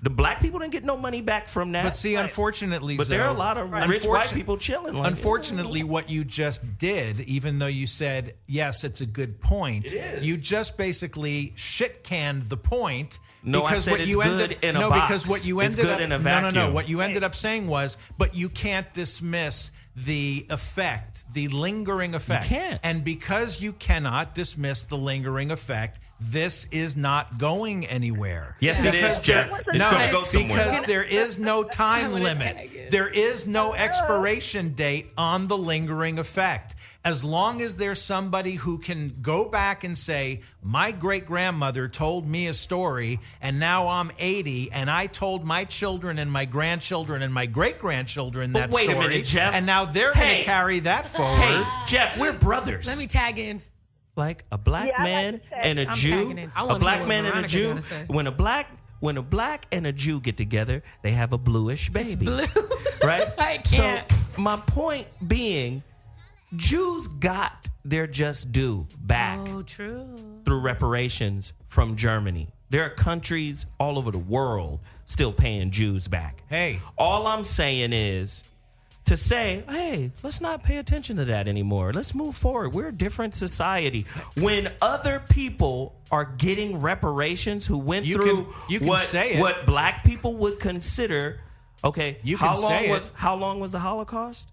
The black people didn't get no money back from that. But see, unfortunately, but there are a lot of rich white people chilling. Like, unfortunately, what you just did, even though you said, yes, it's a good point, it is. You just basically shit-canned the point. No, I said it's good in a box. Because what you ended it's good up, in a vacuum. No. What you ended up saying was, but you can't dismiss the effect, the lingering effect. You can't. And because you cannot dismiss the lingering effect, this is not going anywhere. Yes, it is, Jeff. It's No, going to go somewhere. because there is no time limit. There is no expiration date on the lingering effect. As long as there's somebody who can go back and say, my great-grandmother told me a story, and now I'm 80, and I told my children and my grandchildren and my great-grandchildren that wait story. a minute, Jeff. And now they're going to carry that forward. Hey, Jeff, we're brothers. Let me tag in. Like a black Yeah, I like man to say- and a I'm Jew, tagging in. I a wanna black hear what man and a Veronica Jew. gotta say. When a black and a Jew get together, they have a bluish baby. Blue. Right? I can't. So my point being, Jews got their just due back Oh, true. through reparations from Germany. There are countries all over the world still paying Jews back. Hey. All I'm saying is to say, hey, let's not pay attention to that anymore. Let's move forward. We're a different society. When other people are getting reparations who went You through can say it. what black people would consider, okay, You can say it. how long was the Holocaust?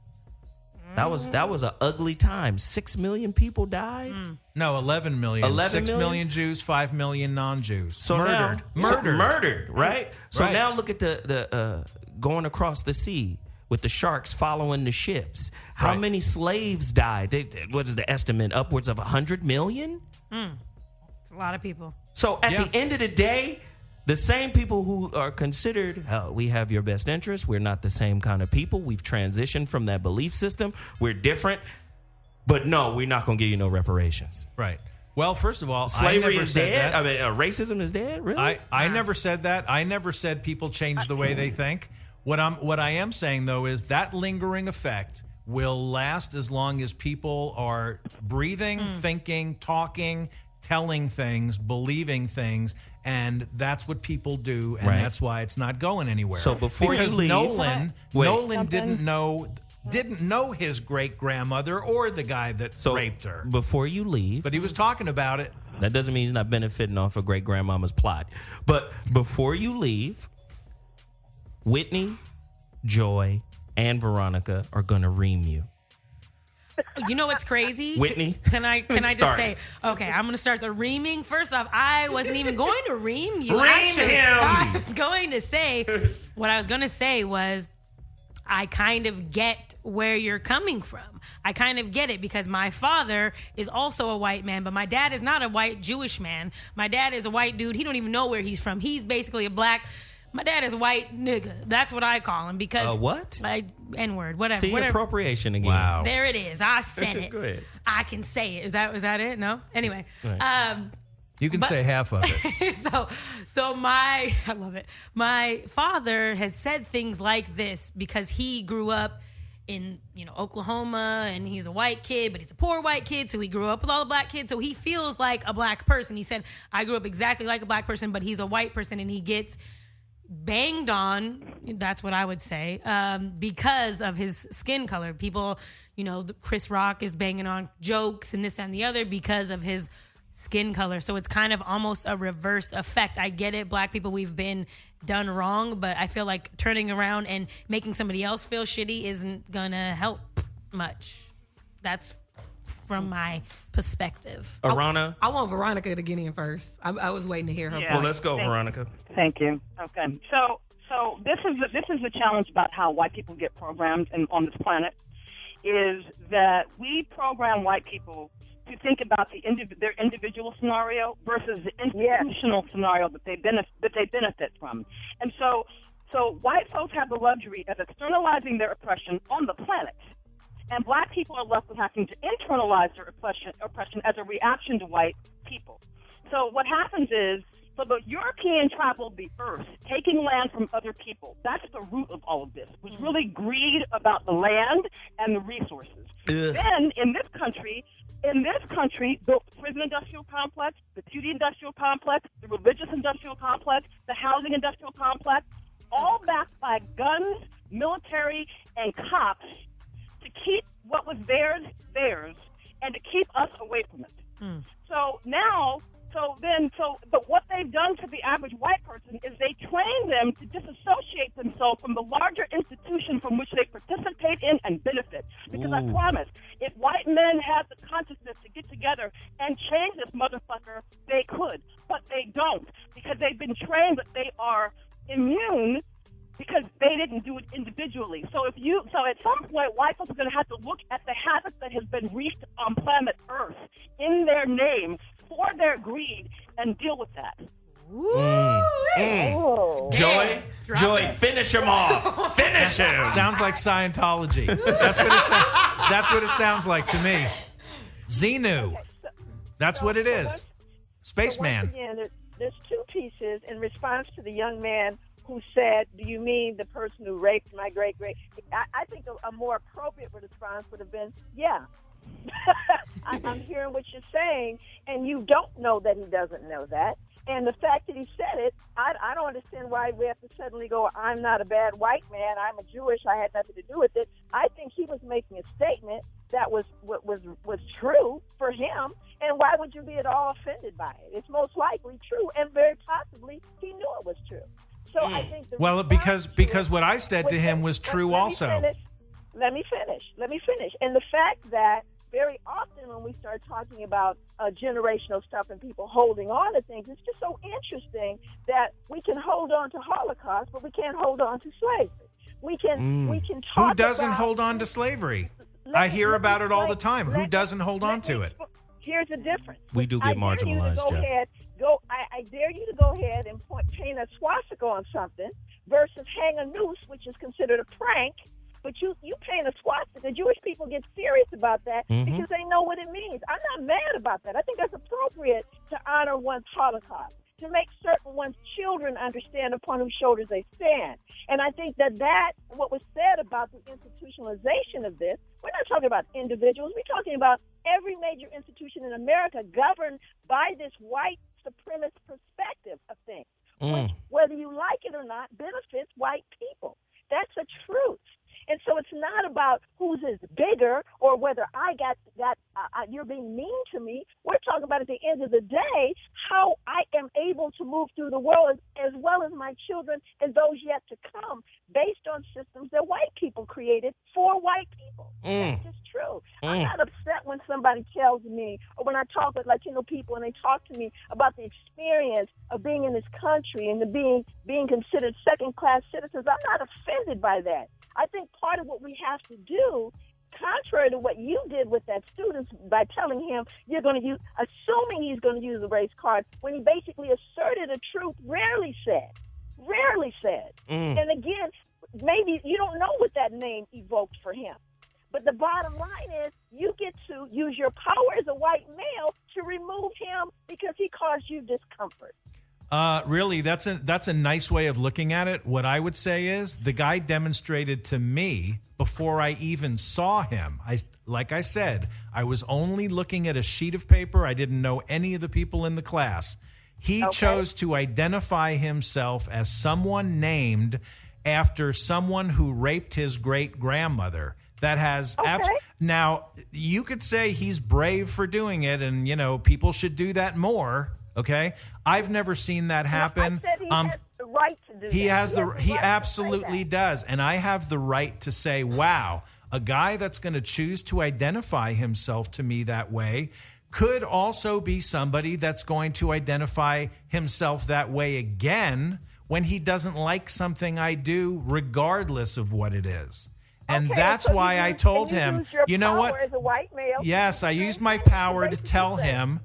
That was an ugly time. 6 million people died. No, 11 million. 11 6 million? million Jews, 5 million non-Jews. So murdered. now, murdered, right? So Right. now look at the going across the sea with the sharks following the ships. How Right. many slaves died? What is the estimate? Upwards of 100 million? It's a lot of people. So at Yeah. the end of the day, the same people who are considered, we have your best interest. We're not the same kind of people. We've transitioned from that belief system. We're different. But no, we're not going to give you no reparations. Right. Well, first of all, Slavery I never is said dead. that. I mean, racism is dead. Really? I never said that. I never said people change the way they think. What I am saying though is that lingering effect will last as long as people are breathing, thinking, talking, telling things, believing things, and that's what people do, and Right. that's why it's not going anywhere. So before because you leave- Nolan Wait. didn't know his great grandmother or the guy that So raped her, before you leave, but he was talking about it. that doesn't mean he's not benefiting off of great grandmama's plot. But before you leave, Whitney, Joy, and Veronica are gonna ream you. You know what's crazy? Whitney, Can I just start. say, okay, I'm going to start the reaming. First off, I wasn't even going to ream you. Ream Actually, him. I was going to say, what I was going to say was, I kind of get where you're coming from. I kind of get it because my father is also a white man, but my dad is not a white Jewish man. My dad is a white dude. He don't even know where he's from. He's basically a black. My dad is a white nigga. That's what I call him because what? N-word, whatever. See, whatever. appropriation again. Wow. There it is. I said it. Go ahead. I can say it. Is that it? No? Anyway. You can say half of it. So I love it. My father has said things like this because he grew up in, Oklahoma, and he's a white kid, but he's a poor white kid, so he grew up with all the black kids, so he feels like a black person. He said, I grew up exactly like a black person, but he's a white person, and he gets banged on, that's what I would say, because of his skin color. People, Chris Rock is banging on jokes and this and the other because of his skin color. So it's kind of almost a reverse effect. I get it. Black people, we've been done wrong, but I feel like turning around and making somebody else feel shitty isn't gonna help much. That's from my perspective. Aarona. I want Veronica to get in first. I was waiting to hear her. Yeah. Well, let's go, Veronica. Thank you. Okay. So this is the challenge about how white people get programmed on this planet, is that we program white people to think about their individual scenario versus the institutional scenario that they benefit from. And so white folks have the luxury of externalizing their oppression on the planet, and black people are left with having to internalize their oppression as a reaction to white people. So what happens is, so the European traveled the earth, taking land from other people. That's the root of all of this, was really greed about the land and the resources. Then in this country, the prison industrial complex, the beauty industrial complex, the religious industrial complex, the housing industrial complex, all backed by guns, military, and cops to keep what was theirs, and to keep us away from it. But what they've done to the average white person is they train them to disassociate themselves from the larger institution from which they participate in and benefit. Because I promise, if white men had the consciousness to get together and change this motherfucker, they could. they don't, because they've been trained that they are immune because they didn't do it individually. So at some point, white folks are going to have to look at the havoc that has been wreaked on planet Earth in their name for their greed and deal with that. Joy, finish him off. Finish him. Sounds like Scientology. That's what it sounds like to me. Xenu. That's what it is. Spaceman. So once again, there's two pieces in response to the young man who said, do you mean the person who raped my great-great? I think a more appropriate response would have been, yeah. I'm hearing what you're saying, and you don't know that he doesn't know that. And the fact that he said it, I don't understand why we have to suddenly go, I'm not a bad white man, I'm a Jewish, I had nothing to do with it. I think he was making a statement that was true for him, and why would you be at all offended by it? It's most likely true, and very possibly he knew it was true. So I think because what I said to him was true also. Let me finish. And the fact that very often when we start talking about generational stuff and people holding on to things, it's just so interesting that we can hold on to Holocaust, but we can't hold on to slavery. We can talk. Who doesn't hold on to slavery? I hear about it all the time. Who doesn't hold on to it? Here's the difference. We do get marginalized, Jeff. I dare you to go ahead and paint a swastika on something versus hang a noose, which is considered a prank. But you paint a swastika. Jewish people get serious about that because they know what it means. I'm not mad about that. I think that's appropriate to honor one's Holocaust, to make certain one's children understand upon whose shoulders they stand. And I think that what was said about the institutionalization of this, we're not talking about individuals. We're talking about every major institution in America governed by this white supremacist perspective of things, which, whether you like it or not, benefits white people. That's a truth. And so it's not about whose is bigger or whether I got you're being mean to me. We're talking about at the end of the day how I am able to move through the world as well as my children and those yet to come based on systems that white people created for white people. That's just true. I'm not upset when somebody tells me or when I talk with Latino people and they talk to me about the experience of being in this country and the being considered second-class citizens. I'm not offended by that. I think part of what we have to do, contrary to what you did with that student by telling him you're going to use, assuming he's going to use a race card, when he basically asserted a truth rarely said. And again, maybe you don't know what that name evoked for him. But the bottom line is you get to use your power as a white male to remove him because he caused you discomfort. Really, that's a nice way of looking at it. What I would say is the guy demonstrated to me before I even saw him. Like I said, I was only looking at a sheet of paper. I didn't know any of the people in the class. He chose to identify himself as someone named after someone who raped his great-grandmother. That has now you could say he's brave for doing it, and people should do that more. Okay, I've never seen that happen. I said he has the right to do that. He absolutely does, and I have the right to say, "Wow, a guy that's going to choose to identify himself to me that way could also be somebody that's going to identify himself that way again when he doesn't like something I do, regardless of what it is." And that's why I told him, you know what? As a white male, yes, I used my power to tell him,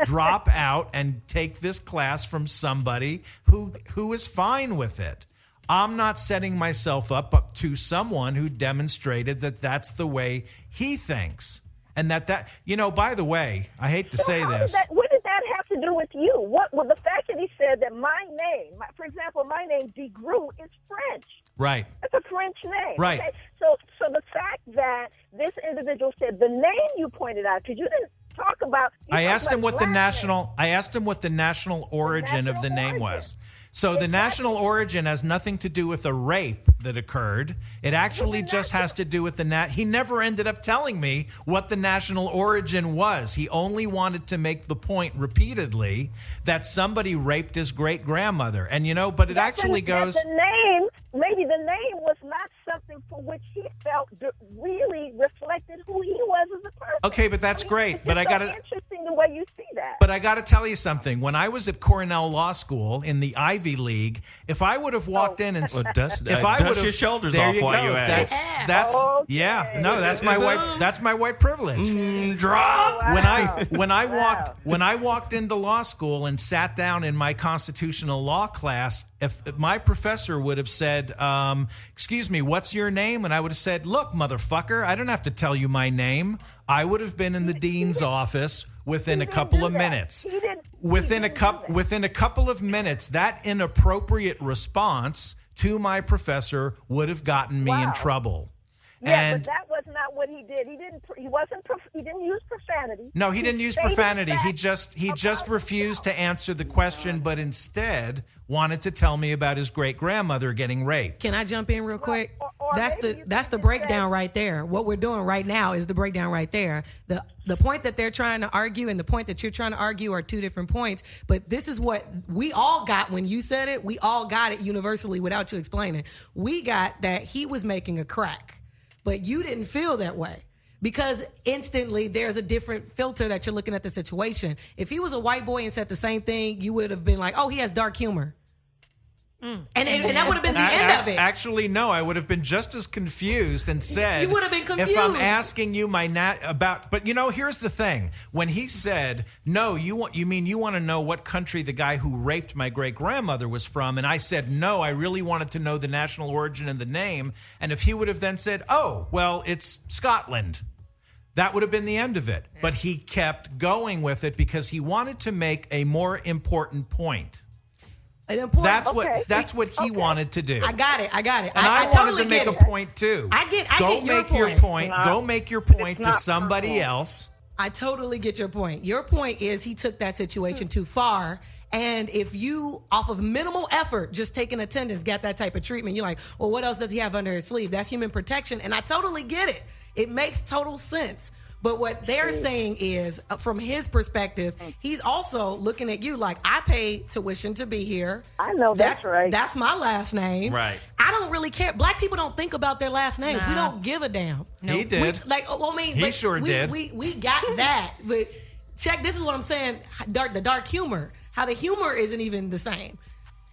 drop out and take this class from somebody who is fine with it. I'm not setting myself up to someone who demonstrated that that's the way he thinks. And that by the way, I hate to say this. What did that have to do with you? Well, the fact that he said that my name, for example, my name DeGruy is French. Right. It's a French name. Right. Okay? So the fact that this individual said the name you pointed out, because you didn't talk about. I asked him what the national origin of the name was. So the national origin has nothing to do with a rape that occurred. It actually just has to do with he never ended up telling me what the national origin was. He only wanted to make the point repeatedly that somebody raped his great-grandmother. And but it actually goes. Maybe the name was not something for which he felt really reflected who he was as a person. Okay, but that's great. But I got to. Interesting the way you see that. that. But I got to tell you something. When I was at Cornell Law School in the Ivy League, if I would have walked in and Well, dust your shoulders there off you while go. you at it. That's Okay. yeah. No, that's my white. That's my white privilege. Drop. Wow. When I walked into law school and sat down in my constitutional law class, if my professor would have said, "Excuse me, what's your name?" and I would have said, "Look, motherfucker, I don't have to tell you my name," I would have been in the dean's office within a couple of minutes. Within a couple of minutes, that inappropriate response to my professor would have gotten me in Wow. trouble. Yeah, And but that was not what he did. He didn't use profanity. no, he didn't use stated profanity. He facts just about refused himself. to answer the question, but instead wanted to tell me about his great grandmother getting raped. Can I jump in real quick? or That's maybe the you that's could the just breakdown say- right there. What we're doing right now is the breakdown right there. The point that they're trying to argue and the point that you're trying to argue are two different points. But this is what we all got when you said it. We all got it universally without you explaining. We got that he was making a crack, but you didn't feel that way. Because instantly there's a different filter that you're looking at the situation. If he was a white boy and said the same thing, you would have been like, oh, he has dark humor. And that would have been the end of it. Actually, no, I would have been just as confused and said, You would have been confused. If I'm asking you but here's the thing. When he said, no, you want to know what country the guy who raped my great grandmother was from? And I said, no, I really wanted to know the national origin and the name. And if he would have then said, oh, well, it's Scotland, that would have been the end of it. But he kept going with it because he wanted to make a more important point. That's what he wanted to do. I got it. And I I totally wanted to make get a it. point too. I get your make your point. point. Go make your point to not somebody personal. else. I totally get your point. Your point is he took that situation too far. And if you, off of minimal effort, just taking attendance, got that type of treatment, you're like, well, what else does he have under his sleeve? That's human protection. And I totally get it. It makes total sense. But what they're saying is, from his perspective, he's also looking at you like, I pay tuition to be here. I know that's right. That's my last name. Right. I don't really care. Black people don't think about their last names. We Nah. don't give a damn. He did. He sure did. We got that. But check, this is what I'm saying. The dark humor. How the humor isn't even the same.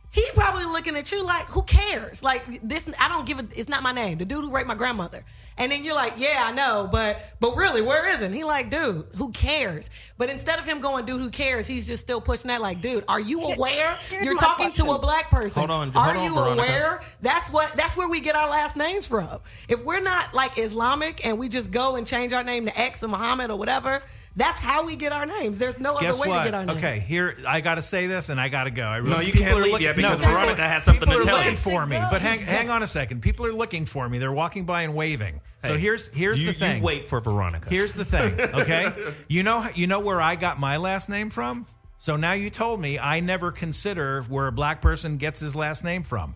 He probably looking at you like, who cares? Like this, I don't give a. It's not my name. The dude who raped my grandmother. And then you're like, yeah, I know, but really, where is it? He like, dude, who cares? But instead of him going, dude, who cares? He's just still pushing that. Like, dude, are you aware? Here's You're my talking to question. a black person. Hold on, Are hold on, you Veronica. aware? That's where we get our last names from. If we're not like Islamic and we just go and change our name to X or Muhammad or whatever, that's how we get our names. There's no Guess other way what? to get our names. Okay, here I got to say this, and I got to go. No, you can't leave yet because Veronica has something to tell you. People are looking for me, but hang on a second. People are looking for me. They're walking by and waving. So Hey, here's the thing. You wait for Veronica. Here's the thing, okay? You know where I got my last name from? So now you told me I never consider where a black person gets his last name from.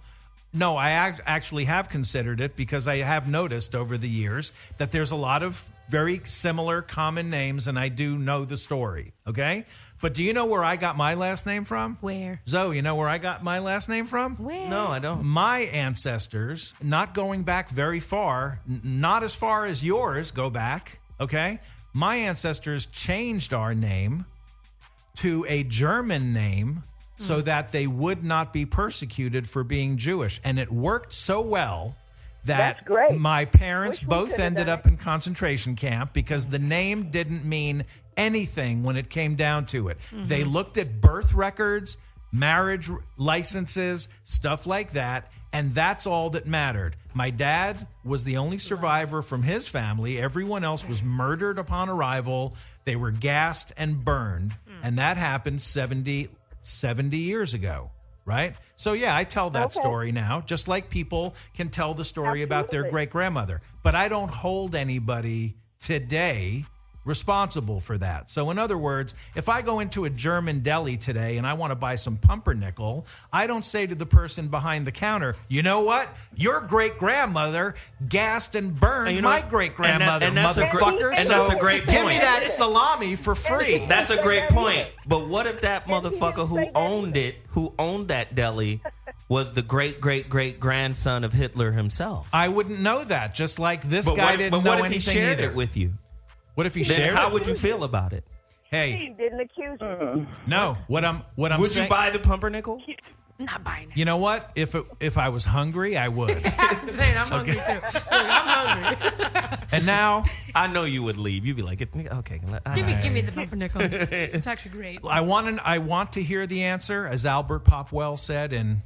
No, I actually have considered it because I have noticed over the years that there's a lot of very similar common names, and I do know the story, okay? But do you know where I got my last name from? Where? Zoe, you know where I got my last name from? Where? No, I don't. My ancestors, not going back very far, not as far as yours go back, okay? My ancestors changed our name to a German name so that they would not be persecuted for being Jewish. And it worked so well that That's great. my parents Wish we both could've ended done up in concentration camp because the name didn't mean anything when it came down to it. They looked at birth records, marriage licenses, stuff like that, and that's all that mattered. My dad was the only survivor from his family. Everyone else was murdered upon arrival. They were gassed and burned, and that happened 70 years ago, right? So yeah, I tell that story now, just like people can tell the story about their Absolutely. great-grandmother. But I don't hold anybody today responsible for that. So in other words, if I go into a German deli today and I want to buy some pumpernickel, I don't say to the person behind the counter, you know what? Your great-grandmother gassed and burned And you know my what? great-grandmother, And that's a great- motherfucker. and that's a great Give me point. that salami for free. That's a great point. But what if that motherfucker who owned that deli, was the great grandson of Hitler himself? I wouldn't know that, just like this But guy what, didn't but know what if he anything shared either. it with you? What if he Then shared how it? would you feel about it? Hey, He didn't accuse you. no. What I'm Would saying. you buy the pumpernickel? I'm not buying it. You know what? If I was hungry, I would. I'm saying I'm hungry too. Look, I'm hungry. And now I know you would leave. You'd be like, okay. Give me the pumpernickel. It's actually great. I want to hear the answer, as Albert Popwell said in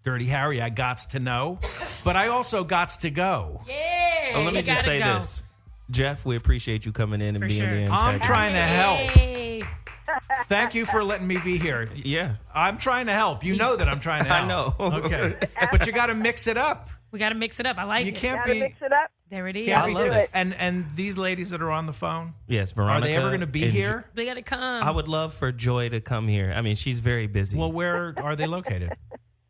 Dirty Harry. I gots to know, but I also gots to go. Yeah. Let me you just gotta say go. this. Jeff, we appreciate you coming in and For being sure. the I'm antagonist. trying to help. Hey. Thank you for letting me be here. Yeah. I'm trying to help. You know that I'm trying to help. I know. Okay. But you got to mix it up. We got to mix it up. I like You it. can't Gotta be. mix it up. There it is. Can't I be love too- it. And these ladies that are on the phone, Yes, Veronica. are they ever going to be and here? They got to come. I would love for Joy to come here. I mean, she's very busy. Well, where are they located?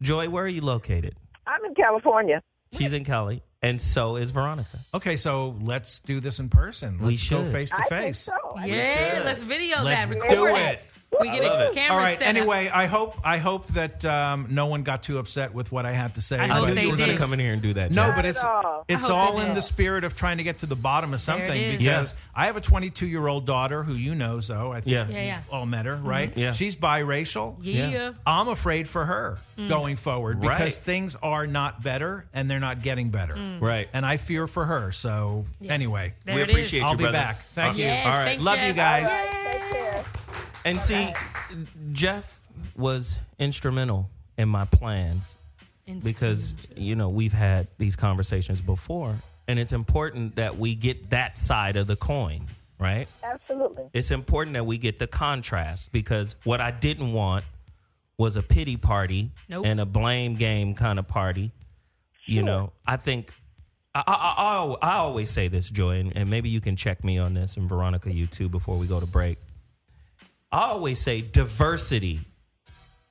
Joy, where are you located? I'm in California. She's in Cali, and so is Veronica. Okay, so let's do this in person. We Let's go should. face to I think face. so. Yeah, let's video Let's that. do Record it. We get love a it. camera All right. set up. Anyway, I hope that no one got too upset with what I had to say. I I hope knew they you were going did. to come in here and do that. No, Jeff. but Not it's at all. it's I hope all they in did. the spirit of trying to get to the bottom of something is. because I have a 22-year-old daughter who you know, Zoe. I think Yeah. Yeah, yeah. you've all met her, right? Yeah. She's biracial. Yeah. I'm afraid for her going forward because Right. things are not better and they're not getting better. Right. And I fear for her. So Yes. anyway, There We it is. appreciate you, I'll be brother. back. Thank you. Yes, All right. thanks, Love Jeff. you guys. All right, take care. And see, Jeff was instrumental in my plans because, we've had these conversations before, and it's important that we get that side of the coin, right? Absolutely. It's important that we get the contrast because what I didn't want was a pity party Nope. and a blame game kind of party. You know, I think I always say this, Joy, and maybe you can check me on this, and Veronica, you too, before we go to break. I always say diversity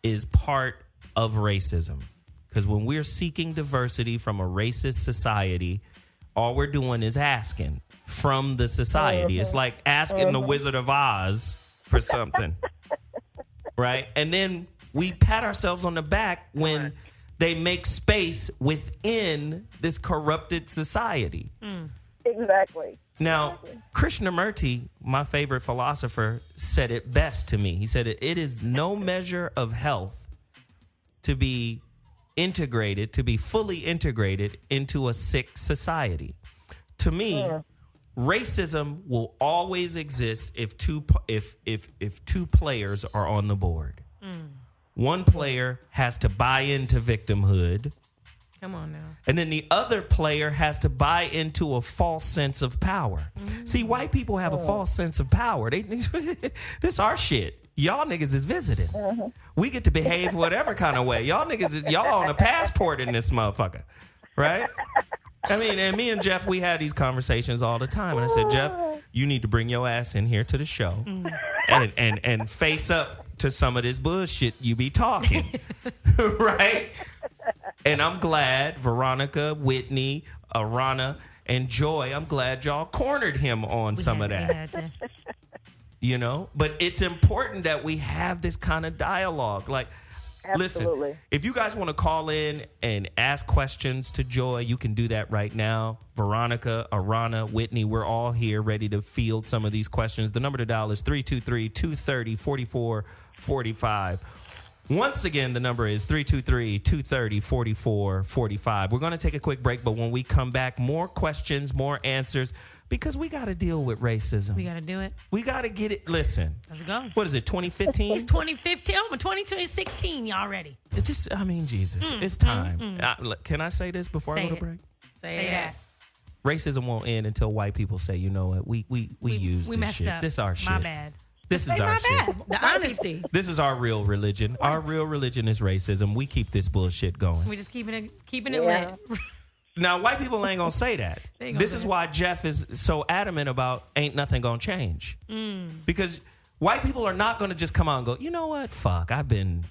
is part of racism because when we're seeking diversity from a racist society, all we're doing is asking from the society. It's like asking the Wizard of Oz for something, right? And then we pat ourselves on the back when they make space within this corrupted society. Exactly. Now, Krishnamurti, my favorite philosopher, said it best to me. He said, it is no measure of health to be integrated, to be fully integrated into a sick society. To me, racism will always exist if two players are on the board. One player has to buy into victimhood, Come on now. and then the other player has to buy into a false sense of power. See, white people have a false sense of power. This our shit. Y'all niggas is visiting. We get to behave whatever kind of way. Y'all niggas y'all on a passport in this motherfucker, right? I mean, and me and Jeff, we had these conversations all the time. And I said, Jeff, you need to bring your ass in here to the show and face up to some of this bullshit you be talking, right? And I'm glad Veronica, Whitney, Aarona, and Joy, I'm glad y'all cornered him on some of We that. had to. But it's important that we have this kind of dialogue. Like, Absolutely. listen, if you guys want to call in and ask questions to Joy, you can do that right now. Veronica, Aarona, Whitney, we're all here ready to field some of these questions. The number to dial is 323-230-4445. Once again, the number is 323-230-4445. We're going to take a quick break, but when we come back, more questions, more answers, because we got to deal with racism. We got to do it. We got to get it. Listen, Let's go. what is it, 2015? It's 2015. Oh, 2016 already. It just, I mean, Jesus, it's time. Can I say this before I Say go to it. break? Say that. Racism won't end until white people say, you know what, we use We this messed shit. up. This our shit. My bad. This is Say our my shit. bad. The honesty. This is our real religion. Our real religion is racism. We keep this bullshit going. We just keeping it Yeah. lit. Now, white people ain't gonna say that. They ain't gonna This say is it. why Jeff is so adamant about ain't nothing gonna change. Because white people are not gonna just come out and go, you know what, fuck, I've been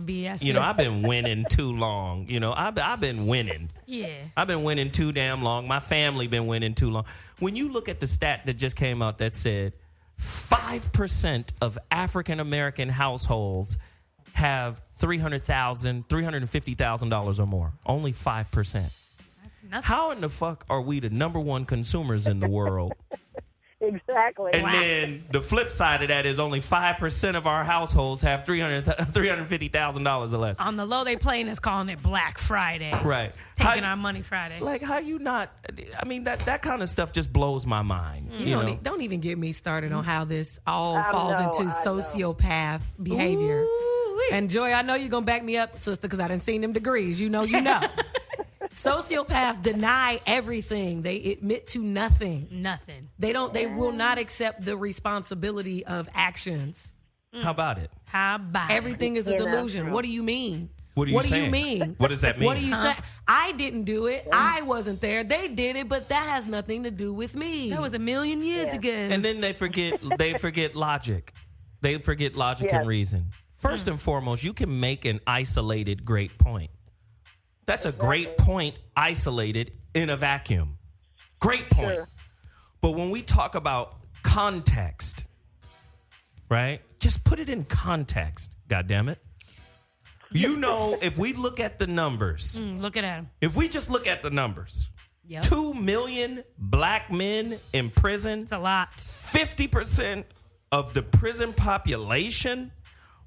BS. I've been winning too long. I've been winning. Yeah. I've been winning too damn long. My family been winning too long. When you look at the stat that just came out that said 5% of African American households have $350,000 or more. Only 5%. That's nothing. How in the fuck are we the number one consumers in the world? Exactly. And then the flip side of that is only 5% of our households have $350,000 or less. On the low, they playing us calling it Black Friday. Right. Taking our money Friday. Like, how you not? I mean, that kind of stuff just blows my mind. Don't even get me started on how this all I falls know, into I know. sociopath behavior. Ooh-wee. And Joy, I know you're gonna back me up, sister, because I done seen them degrees. You know. Sociopaths deny everything. They admit to nothing. Nothing. They will not accept the responsibility of actions. How about it? How about Everything is a You know. delusion. What do you mean? What are you do saying? you mean? What does that mean? What are you saying? I didn't do it. I wasn't there. They did it, but that has nothing to do with me. That was a million years ago. And then they forget logic. They forget logic Yes. and reason. First and foremost, you can make an isolated great point. That's a great point isolated in a vacuum. Great point. Sure. But when we talk about context, right? Just put it in context, goddammit. You know, if we look at the numbers, Look at him. if we just look at the numbers, Yep. 2 million black men in prison, It's a lot. 50% of the prison population.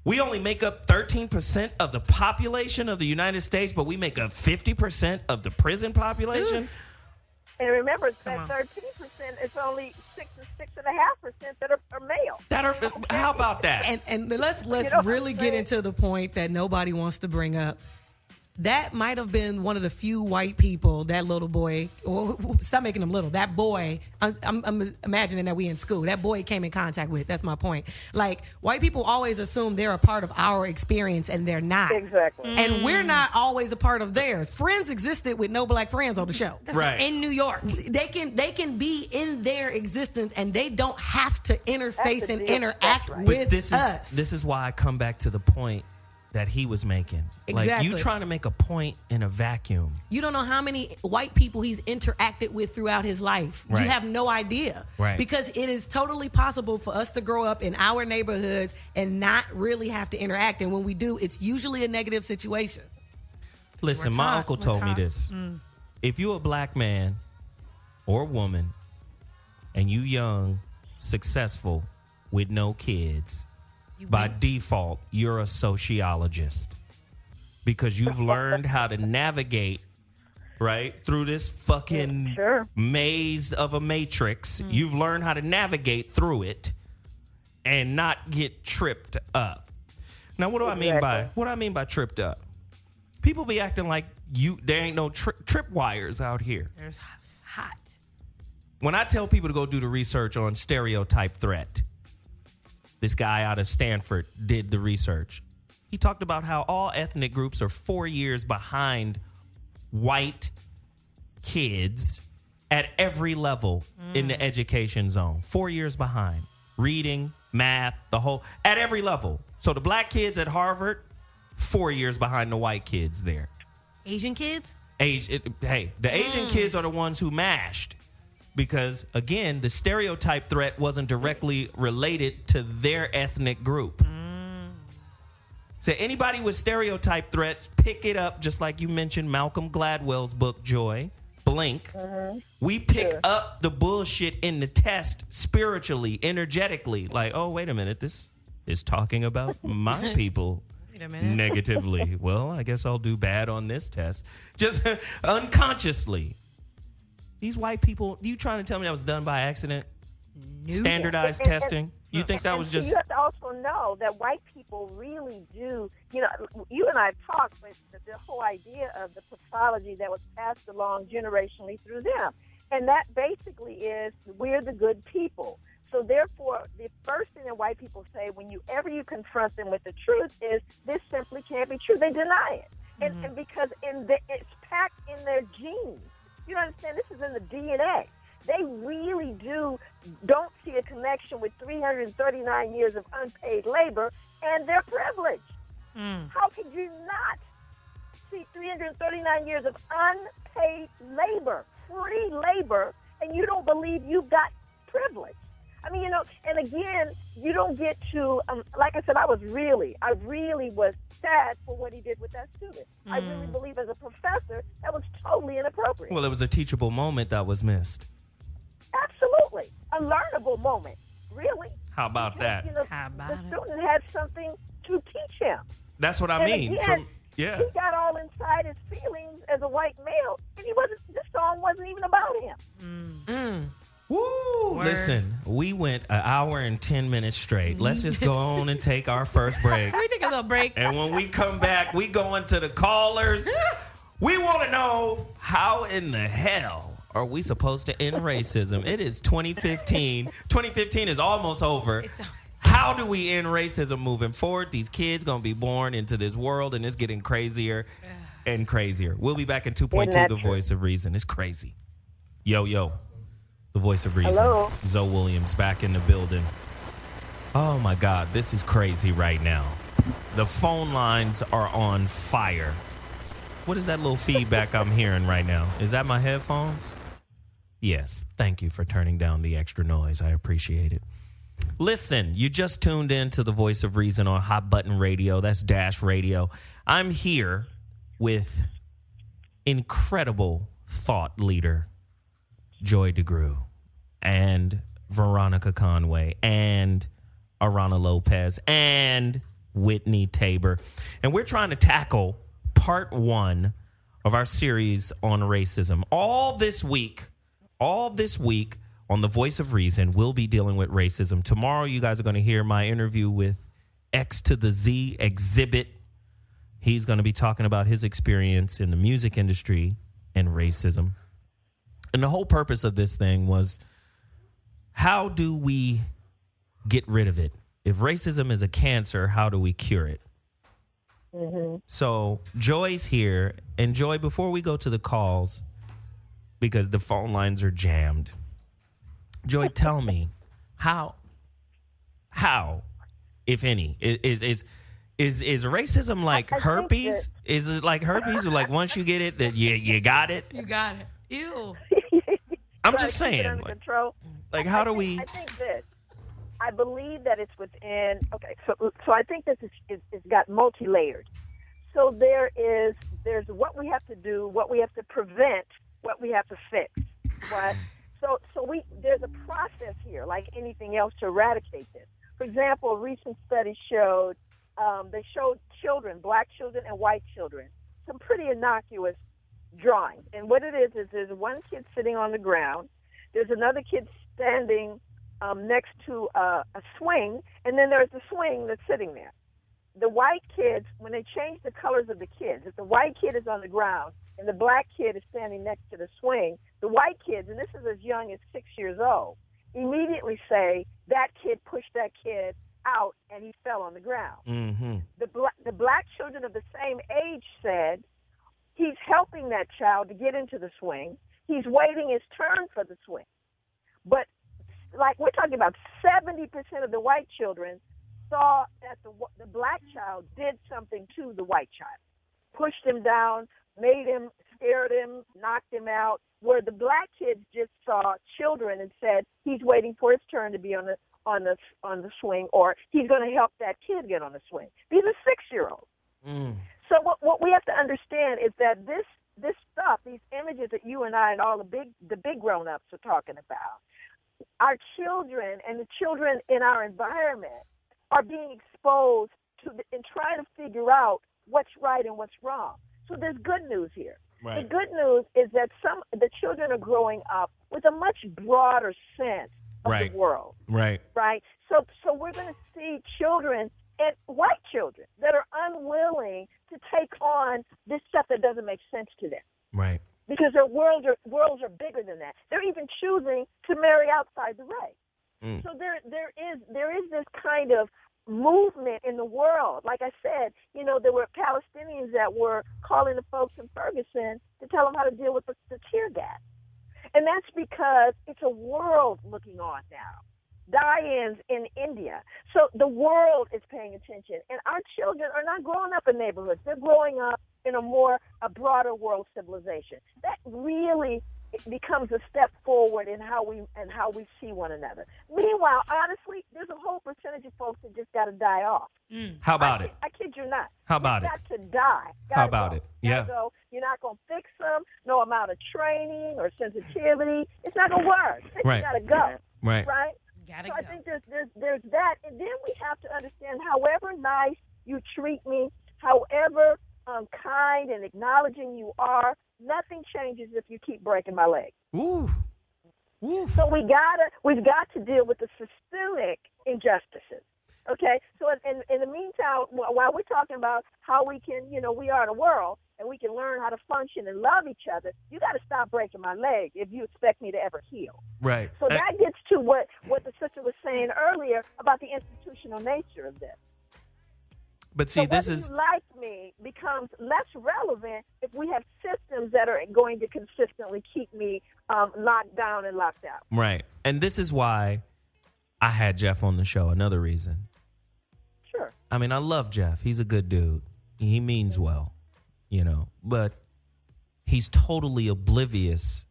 We only make up 13% of the population of the United States, but we make up 50% of the prison population. And remember, Come that on. 13%, it's only 6.5% that are male. How about that? And let's You know what really I'm get saying? into the point that nobody wants to bring up. That might have been one of the few white people that little boy, or stop making him little, that boy, I'm imagining that we in school, that boy came in contact with. That's my point. Like, white people always assume they're a part of our experience, and they're not. Exactly. And we're not always a part of theirs. Friends existed with no black friends on the show. That's Right. in New York. They can be in their existence, and they don't have to interface That's the and deal. interact That's right. with this us. is why I come back to the point that he was making. Like, Exactly. you trying to make a point in a vacuum. You don't know how many white people he's interacted with throughout his life. Right. You have no idea. Right. Because it is totally possible for us to grow up in our neighborhoods and not really have to interact. And when we do, it's usually a negative situation. Listen, We're my taught- uncle we're told me taught. this. If you a black man or woman and you young, successful, with no kids, by default, you're a sociologist because you've learned how to navigate, right, through this fucking Sure. maze of a matrix. You've learned how to navigate through it and not get tripped up. Now, what do I mean by tripped up? People be acting like there ain't no trip wires out here. There's hot. When I tell people to go do the research on stereotype threat, this guy out of Stanford did the research. He talked about how all ethnic groups are 4 years behind white kids at every level in the education zone. 4 years behind. Reading, math, at every level. So the black kids at Harvard, 4 years behind the white kids there. Asian kids? The Asian kids are the ones who mashed. Because, again, the stereotype threat wasn't directly related to their ethnic group. So anybody with stereotype threats, pick it up, just like you mentioned Malcolm Gladwell's book, Joy, Blink. We pick up the bullshit in the test spiritually, energetically. Like, oh, wait a minute, this is talking about my people. Wait a minute. Negatively. Well, I guess I'll do bad on this test. Just unconsciously. These white people, you trying to tell me that was done by accident? Nope. Standardized And- testing? You think that was And just... You have to also know that white people really do, you and I have talked, but the whole idea of the pathology that was passed along generationally through them. And that basically is we're the good people. So therefore, the first thing that white people say whenever you confront them with the truth is this simply can't be true. They deny it. And because it's packed in their genes. You understand? This is in the DNA. They really don't see a connection with 339 years of unpaid labor and their privilege. How could you not see 339 years of unpaid labor, free labor, and you don't believe you've got privilege? I mean, and again, you don't get to, like I said, I really was sad for what he did with that student. I really believe as a professor, that was totally inappropriate. Well, it was a teachable moment that was missed. Absolutely. Absolutely. A learnable moment. Really. How about that? How about the it? student had something to teach him. That's what I And mean. again, Yeah. he got all inside his feelings as a white male, and this song wasn't even about him. Woo! Word. Listen, we went an hour and 10 minutes straight. Let's just go on and take our first break. Can we take a little break? And when we come back, we go into the callers. We want to know, how in the hell are we supposed to end racism? It is 2015. 2015 is almost over. How do we end racism moving forward? These kids going to be born into this world, and it's getting crazier and crazier. We'll be back in 2.2, The Voice of Reason. It's crazy. Yo. The Voice of Reason. Hello. ZoWilliams back in the building. Oh, my God. This is crazy right now. The phone lines are on fire. What is that little feedback I'm hearing right now? Is that my headphones? Yes. Thank you for turning down the extra noise. I appreciate it. Listen, you just tuned in to The Voice of Reason on Hot Button Radio. That's Dash Radio. I'm here with incredible thought leader Joy DeGruy and Veronica Conway and Aarona Lopez and Whitney Tabor. And we're trying to tackle part 1 of our series on racism. All this week on The Voice of Reason, we'll be dealing with racism. Tomorrow, you guys are going to hear my interview with X to the Z Exhibit. He's going to be talking about his experience in the music industry and racism. And the whole purpose of this thing was, how do we get rid of it? If racism is a cancer, how do we cure it? Mm-hmm. So Joy's here. And Joy, before we go to the calls, because the phone lines are jammed, Joy, tell me, how, if any, is racism like herpes? Is it like herpes, or like once you get it, that you got it? You got it. Ew. I'm just saying. Keep it under control. Like, how do we? I think this. I believe that it's within. Okay, so I think this is got multi-layered. So there's what we have to do, what we have to prevent, what we have to fix. Right. So there's a process here, like anything else, to eradicate this. For example, a recent study showed they showed children, black children and white children, some pretty innocuous drawings. And what it is there's one kid sitting on the ground, there's another kid standing next to a swing, and then there's the swing that's sitting there. The white kids, when they change the colors of the kids, if the white kid is on the ground and the black kid is standing next to the swing, the white kids, and this is as young as 6 years old, immediately say, that kid pushed that kid out and he fell on the ground. Mm-hmm. The black children of the same age said, he's helping that child to get into the swing. He's waiting his turn for the swing. But like we're talking about 70% of the white children saw that the black child did something to the white child, pushed him down, made him, scared him, knocked him out, where the black kids just saw children and said, he's waiting for his turn to be on the swing, or he's going to help that kid get on the swing. These are 6-year-olds. Mm. So what we have to understand is that this stuff, these images that you and I and all the big grown-ups are talking about, our children and the children in our environment are being exposed to and trying to figure out what's right and what's wrong. So there's good news here. Right. The good news is that the children are growing up with a much broader sense of the world. Right. Right. So we're going to see children and white children that are unwilling to take on this stuff that doesn't make sense to them. Right. Because their worlds are bigger than that. They're even choosing to marry outside the race. So there is this kind of movement in the world. Like I said, there were Palestinians that were calling the folks in Ferguson to tell them how to deal with the tear gas. And that's because it's a world looking on now. Die-ins in India. So the world is paying attention. And our children are not growing up in neighborhoods. They're growing up in a broader world civilization. That really it becomes a step forward in how we see one another. Meanwhile, honestly, there's a whole percentage of folks that just got to die off. How about it? I kid you not. How about it? Got to die. How about it? Yeah. Go. You're not going to fix them. No amount of training or sensitivity. It's not going to work. Right. You got to go. Right. Right. Gotta So go. I think there's that, and then we have to understand, however nice you treat me, however kind and acknowledging you are, nothing changes if you keep breaking my leg. Ooh. Ooh. So we've got to deal with the systemic injustices. Okay, so in the meantime, while we're talking about how we can, we are the world and we can learn how to function and love each other, you got to stop breaking my leg if you expect me to ever heal. Right. So that gets to what the sister was saying earlier about the institutional nature of this. But see, so this whether is you like me becomes less relevant if we have systems that are going to consistently keep me locked down and locked out. right. And this is why I had Jeff on the show. Another reason. Sure. I mean, I love Jeff. He's a good dude. He means well, but he's totally oblivious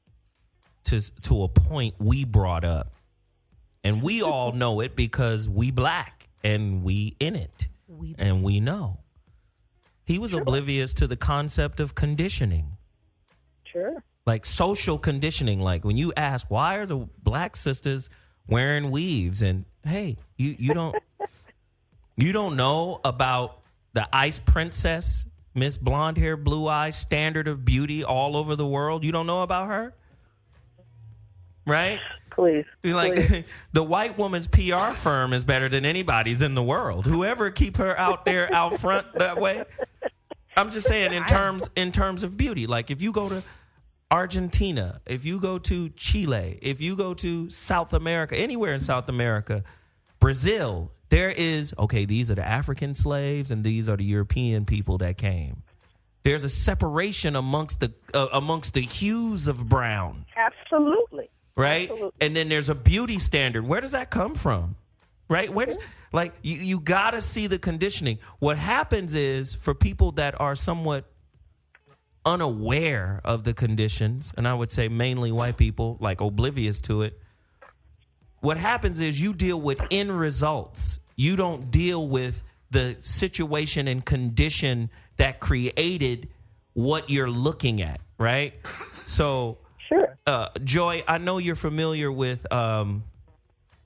to a point we brought up. And we all know it because we black and we in it. And we know. He was oblivious to the concept of conditioning. Sure. Like social conditioning. Like when you ask, why are the black sisters wearing weaves? And hey, you don't you don't know about the ice princess, Miss Blonde Hair, Blue Eyes, standard of beauty all over the world. You don't know about her? Right? Please. Like the white woman's PR firm is better than anybody's in the world. Whoever keep her out there out front that way. I'm just saying in terms of beauty. Like if you go to Argentina, if you go to Chile, if you go to South America, anywhere in South America, Brazil, there is, these are the African slaves and these are the European people that came. There's a separation amongst the hues of brown. Absolutely. Right? Absolutely. And then there's a beauty standard. Where does that come from? Right? Where does, like, you got to see the conditioning. What happens is for people that are somewhat unaware of the conditions, and I would say mainly white people, like oblivious to it, what happens is you deal with end results. You don't deal with the situation and condition that created what you're looking at, right? So, Sure. Joy, I know you're familiar with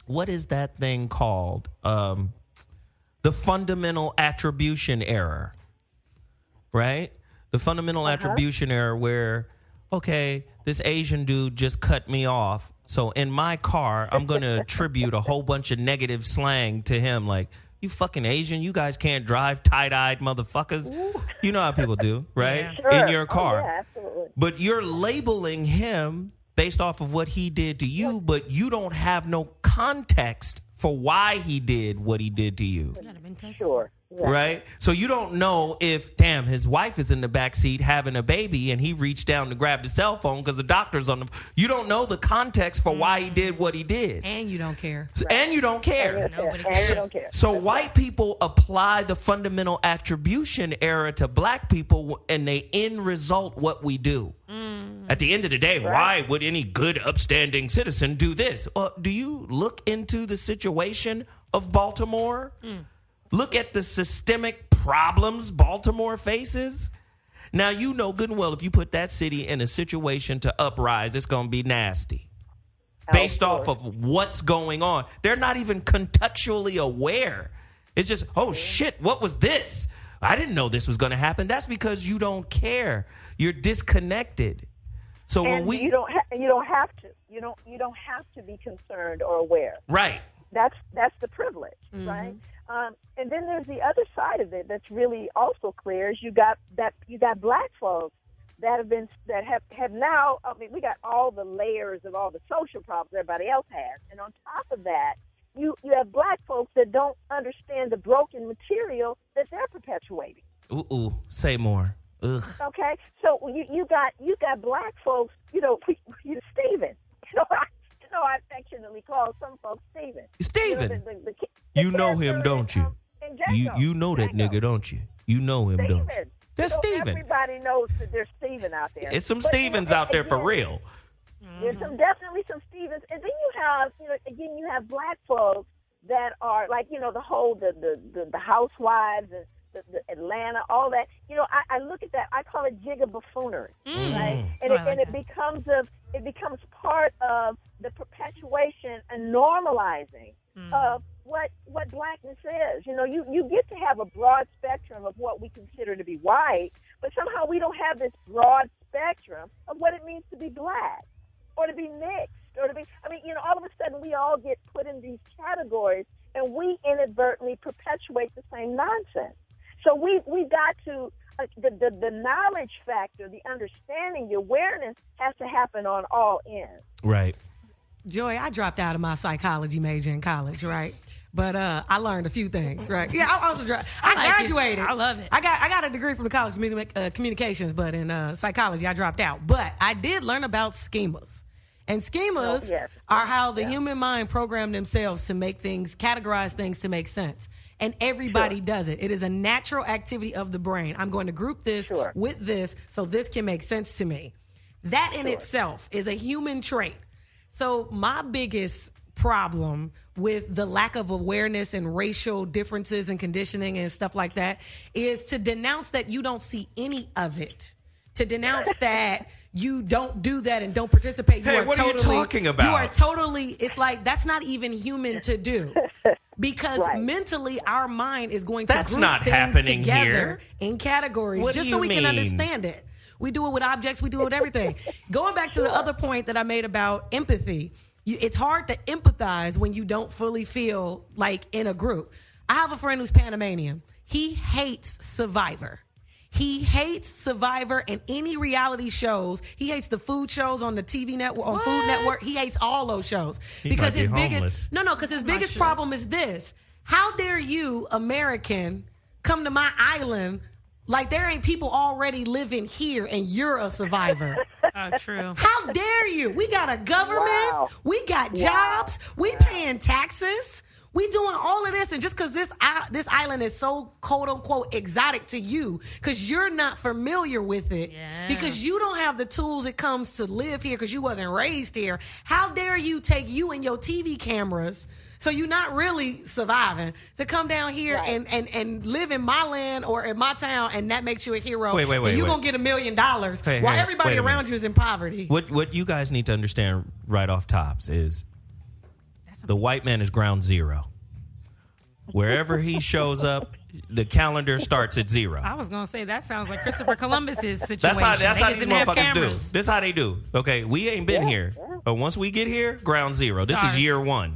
what is that thing called? The fundamental attribution error, right? The fundamental attribution error where, this Asian dude just cut me off. So in my car, I'm going to attribute a whole bunch of negative slang to him. Like, you fucking Asian, you guys can't drive, tight-eyed motherfuckers. Ooh. You know how people do, right? Yeah. Sure. In your car. Oh, yeah, absolutely. But you're labeling him based off of what he did to you, but you don't have no context for why he did what he did to you. Gotta been tested. Sure. Yeah. Right? So you don't know if, damn, his wife is in the back seat having a baby and he reached down to grab the cell phone because the doctor's on the. You don't know the context for why he did what he did. And you don't care. And you don't care. Nobody And cares. you don't care. So white people apply the fundamental attribution error to black people and they end result what we do. At the end of the day, why would any good upstanding citizen do this? Do you look into the situation of Baltimore? Look at the systemic problems Baltimore faces. Now, you know good and well if you put that city in a situation to uprise, it's going to be nasty. Based off of what's going on. They're not even contextually aware. It's just, shit, what was this? I didn't know this was going to happen. That's because you don't care. You're disconnected. So And when you don't have to. You don't have to be concerned or aware. right. That's the privilege, right? And then there's the other side of it that's really also clear is you got black folks that have now. I mean, we got all the layers of all the social problems everybody else has, and on top of that, you have black folks that don't understand the broken material that they're perpetuating. Ooh, say more. Ugh. Okay, so you got black folks. Steven. I affectionately call some folks Steven. Steven. The You know him, character don't you? in Django. You know that Django. nigga, don't you? You know him, don't you? Steven. That's So Steven. Everybody knows that there's Steven out there. It's some But, Stevens out there for again, real. There's definitely some Stevens, and then you have black folks that are like, the whole the housewives and the Atlanta, all that. I look at that. I call it jigger buffoonery, right? And it becomes part of the perpetuation and normalizing of what blackness is. You get to have a broad spectrum of what we consider to be white, but somehow we don't have this broad spectrum of what it means to be black or to be mixed or to be, all of a sudden we all get put in these categories and we inadvertently perpetuate the same nonsense. So we got to, the knowledge factor, the understanding, the awareness has to happen on all ends. Right. Joy, I dropped out of my psychology major in college, right? But I learned a few things, right? Yeah, I graduated. I love it. I got a degree from the College of Communications, but in psychology, I dropped out. But I did learn about schemas. And schemas are how the human mind programmed themselves to make things, categorize things to make sense. And everybody does it. It is a natural activity of the brain. I'm going to group this with this so this can make sense to me. That in itself is a human trait. So my biggest problem with the lack of awareness and racial differences and conditioning and stuff like that is to denounce that you don't see any of it. To denounce that you don't do that and don't participate. What are you talking about? You are totally, it's like, that's not even human to do. Because mentally, our mind is going to That's group not things happening together here. in categories What just do so you we can mean? understand it. We do it with objects. We do it with everything. Going back to the other point that I made about empathy, it's hard to empathize when you don't fully feel like in a group. I have a friend who's Panamanian. He hates Survivor. He hates Survivor and any reality shows. He hates the food shows on the TV network, on Food Network. He hates all those shows. Because his biggest biggest problem is this. How dare you, American, come to my island like there ain't people already living here and you're a survivor? True. How dare you? We got a government. We got jobs. We paying taxes. We doing all of this, and just because this island is so quote unquote exotic to you, because you're not familiar with it, because you don't have the tools it comes to live here, because you wasn't raised here. How dare you take you and your TV cameras, so you're not really surviving, to come down here and live in my land or in my town, and that makes you a hero. Wait, and you're gonna get $1 million while everybody around you is in poverty. What you guys need to understand right off tops is the white man is ground zero. Wherever he shows up, the calendar starts at 0. I was gonna say that sounds like Christopher Columbus's situation. That's how They these didn't have motherfuckers do. cameras. This is how they do. Okay, we ain't been here, but once we get here, ground zero. This is year 1.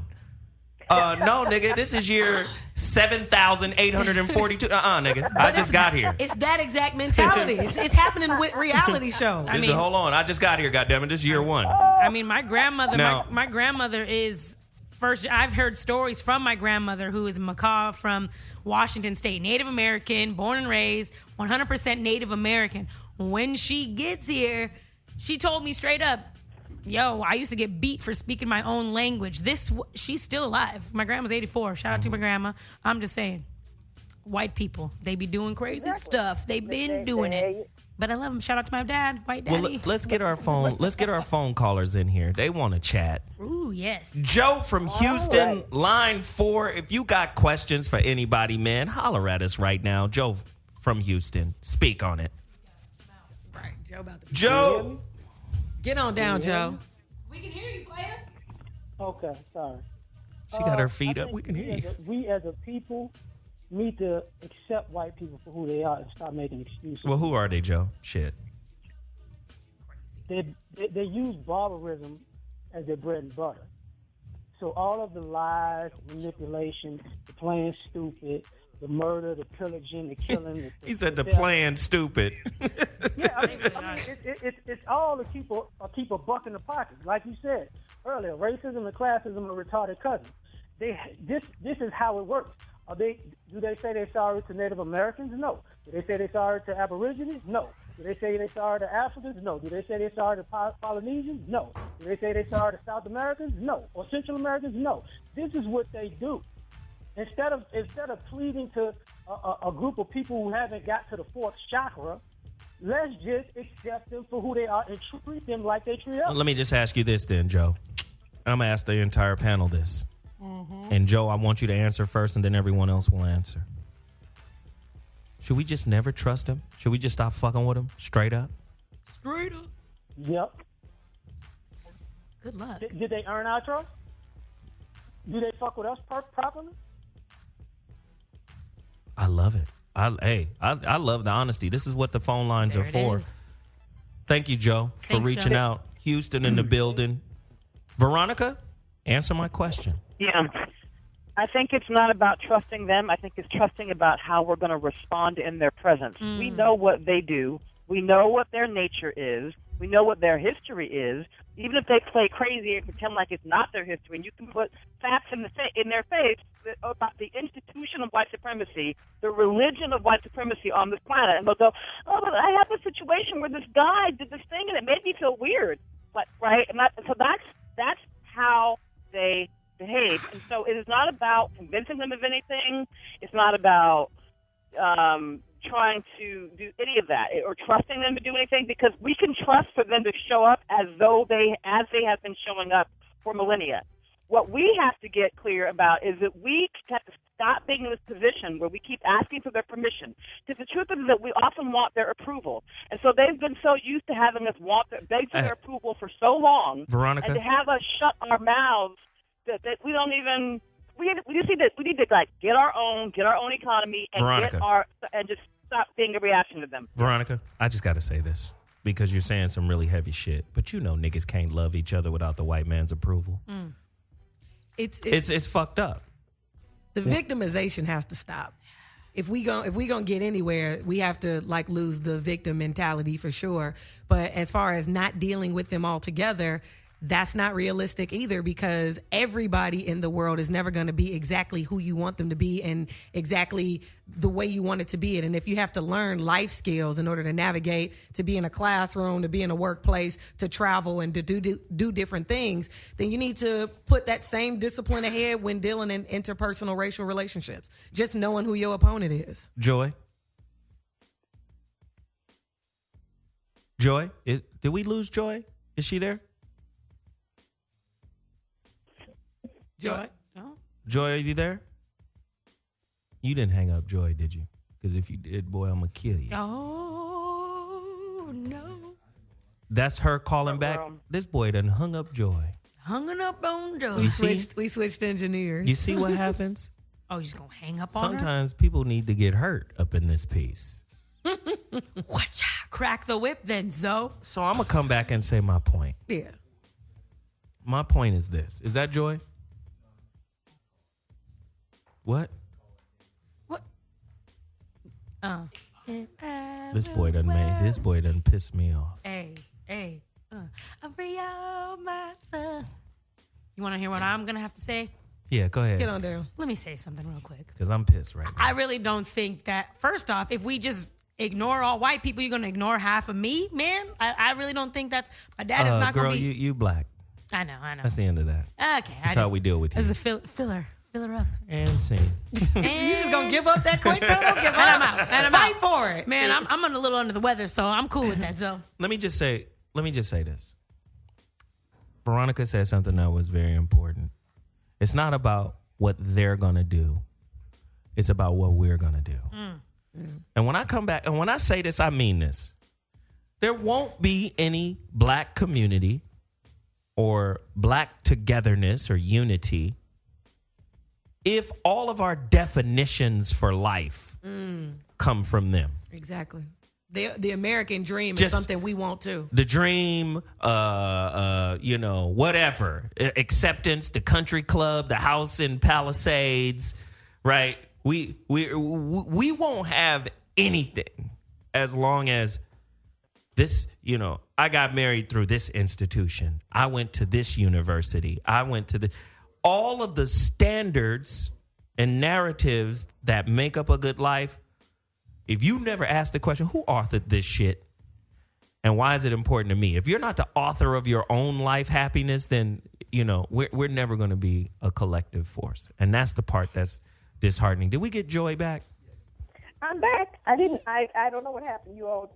No, nigga, this is year 7,842. Nigga, I just got here. It's that exact mentality. It's happening with reality shows. Hold on, I just got here. Goddammit, this is year 1. I mean, my grandmother. Now- My grandmother is. First, I've heard stories from my grandmother, who is Macaw from Washington State, Native American, born and raised, 100% Native American. When she gets here, she told me straight up, yo, I used to get beat for speaking my own language. She's still alive. My grandma's 84. Shout out to my grandma. I'm just saying, white people, they be doing crazy stuff. They've been doing it. But I love them. Shout out to my dad, white daddy. Well, let's get our phone callers in here. They want to chat. Ooh, yes. Joe from Houston, line 4. If you got questions for anybody, man, holler at us right now. Joe from Houston, speak on it. Right, Joe about to. Joe, Get on down, Joe. We can hear you, player. Okay, sorry. she got her feet up. We can hear you. We as a people need to accept white people for who they are and stop making excuses. Well, who are they, Joe? Shit. They use barbarism as their bread and butter. So all of the lies, manipulation, the playing stupid, the murder, the pillaging, the killing. He said the plan stupid. Yeah, I mean it's all to keep a buck in the pocket. Like you said earlier, racism and classism are retarded cousins. This is how it works. Do they say they're sorry to Native Americans? No. Do they say they're sorry to Aborigines? No. Do they say they're sorry to Africans? No. Do they say they're sorry to Polynesians? No. Do they say they're sorry to South Americans? No. Or Central Americans? No. This is what they do. Instead of pleading to a group of people who haven't got to the fourth chakra, let's just accept them for who they are and treat them like they treat us. Let me just ask you this then, Joe. I'm going to ask the entire panel this. And Joe, I want you to answer first, and then everyone else will answer. Should we just never trust him? Should we just stop fucking with him? Straight up? Straight up. Yep. Good luck. Did they earn our trust? Do they fuck with us properly? I love it. I love the honesty. This is what the phone lines There are it for. is. Thank you, Joe, for Thanks, reaching Joe. out. Houston in the building. Veronica, answer my question. Yeah. I think it's not about trusting them. I think it's trusting about how we're going to respond in their presence. We know what they do. We know what their nature is. We know what their history is. Even if they play crazy and pretend like it's not their history, and you can put facts in their face about the institution of white supremacy, the religion of white supremacy on this planet, and they'll go, "Oh, but I have a situation where this guy did this thing and it made me feel weird." But right, so that's how they behave. And so it is not about convincing them of anything. It's not about trying to do any of that or trusting them to do anything, because we can trust for them to show up as they have been showing up for millennia. What we have to get clear about is that we have to stop being in this position where we keep asking for their permission. Because the truth is that we often want their approval. And so they've been so used to having us beg for their approval for so long. Veronica? And to have us shut our mouths that we don't even... We need to like get our own economy and Veronica. and just stop being a reaction to them. Veronica, I just got to say this because you're saying some really heavy shit, but you know niggas can't love each other without the white man's approval. It's fucked up. The victimization has to stop. If we gonna get anywhere, we have to like lose the victim mentality for sure. But as far as not dealing with them altogether, that's not realistic either, because everybody in the world is never going to be exactly who you want them to be and exactly the way you want it to be. And if you have to learn life skills in order to navigate, to be in a classroom, to be in a workplace, to travel and to do different things, then you need to put that same discipline ahead when dealing in interpersonal racial relationships. Just knowing who your opponent is. Joy? Did we lose Joy? Is she there? Joy? No. Joy, are you there? You didn't hang up Joy, did you? Because if you did, boy, I'm going to kill you. Oh, no. That's her calling back. This boy done hung up Joy. Hung up on Joy. We switched engineers. You see what happens? Oh, you're just going to hang up on her? Sometimes people need to get hurt up in this piece. Watch out. Crack the whip then, Zoe. So I'm going to come back and say my point. Yeah. My point is this. Is that Joy? What? This boy done pissed me off. I'm free all my stuff. You want to hear what I'm going to have to say? Yeah, go ahead. Get on down. Let me say something real quick. Because I'm pissed right now. I really don't think that, first off, if we just ignore all white people, you're going to ignore half of me, man? I really don't think that's, my dad is not going to be. Girl, you black. I know. That's the end of that. Okay. That's how we deal with you. As a filler up. And scene. You just gonna give up that quick? Though? Don't give up. And I'm Fight out. for it, Man, I'm a little under the weather, so I'm cool with that. So Let me just say this. Veronica said something that was very important. It's not about what they're gonna do. It's about what we're gonna do. And when I come back, and when I say this, I mean this. There won't be any black community or black togetherness or unity if all of our definitions for life come from them. Exactly. The American dream is Just something we want too. The dream, whatever. Acceptance, the country club, the house in Palisades, right? We won't have anything as long as this, I got married through this institution. I went to this university. I went to all of the standards and narratives that make up a good life. If you never ask the question, who authored this shit? And why is it important to me? If you're not the author of your own life happiness, then, we're never going to be a collective force. And that's the part that's disheartening. Did we get Joy back? I'm back. I don't know what happened. You all,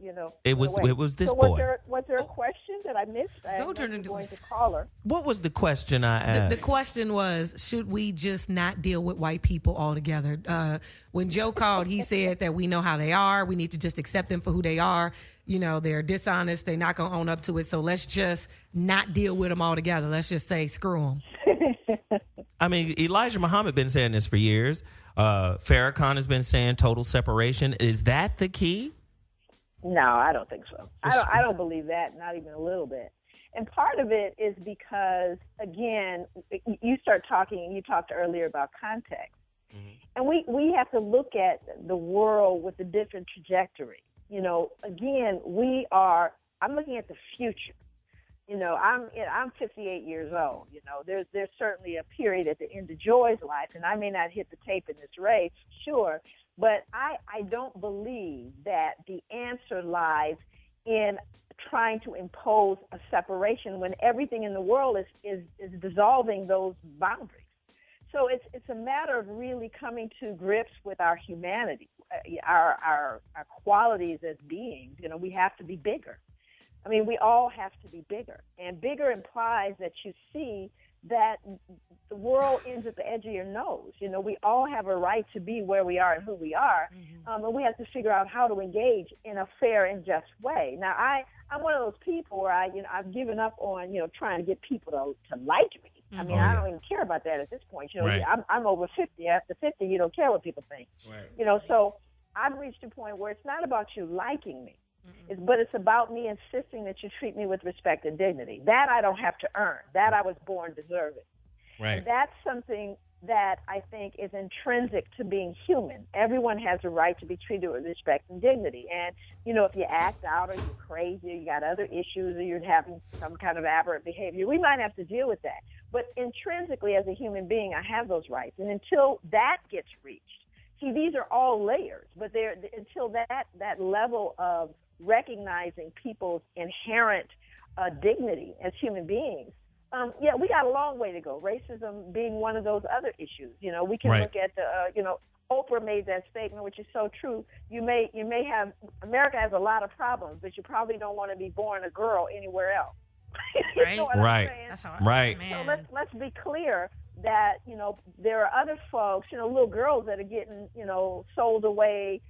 It was this so boy. Was there a question that I missed? Zoe turned into going a to call her. What was the question I asked? The question was, should we just not deal with white people altogether? When Joe called, he said that we know how they are. We need to just accept them for who they are. They're dishonest. They're not going to own up to it. So let's just not deal with them altogether. Let's just say, screw them. I mean, Elijah Muhammad been saying this for years. Farrakhan has been saying total separation. Is that the key? No, I don't think so. I don't believe that, not even a little bit. And part of it is because, again, you start talking, and you talked earlier about context. And we have to look at the world with a different trajectory. Again, I'm looking at the future. I'm 58 years old. There's certainly a period at the end of Joy's life, and I may not hit the tape in this race, sure, but I don't believe that the answer lies in trying to impose a separation when everything in the world is dissolving those boundaries. So it's a matter of really coming to grips with our humanity, our qualities as beings. We have to be bigger. I mean, we all have to be bigger. And bigger implies that you see that the world ends at the edge of your nose. We all have a right to be where we are and who we are. And we have to figure out how to engage in a fair and just way. Now, I'm one of those people where I've given up on, trying to get people to like me. I mean, I don't even care about that at this point. Right. I'm over 50. After 50, you don't care what people think. Right. So I've reached a point where it's not about you liking me. But it's about me insisting that you treat me with respect and dignity. That I don't have to earn. That I was born deserving. Right. And that's something that I think is intrinsic to being human. Everyone has a right to be treated with respect and dignity. And, if you act out or you're crazy or you got other issues or you're having some kind of aberrant behavior, we might have to deal with that. But intrinsically, as a human being, I have those rights. And until that gets reached, see, these are all layers, but until that level of recognizing people's inherent dignity as human beings, we got a long way to go. Racism being one of those other issues. We can look at Oprah made that statement, which is so true. America has a lot of problems, but you probably don't want to be born a girl anywhere else. Right. Right. That's how Right. Man. So let's be clear that there are other folks, little girls that are getting sold away,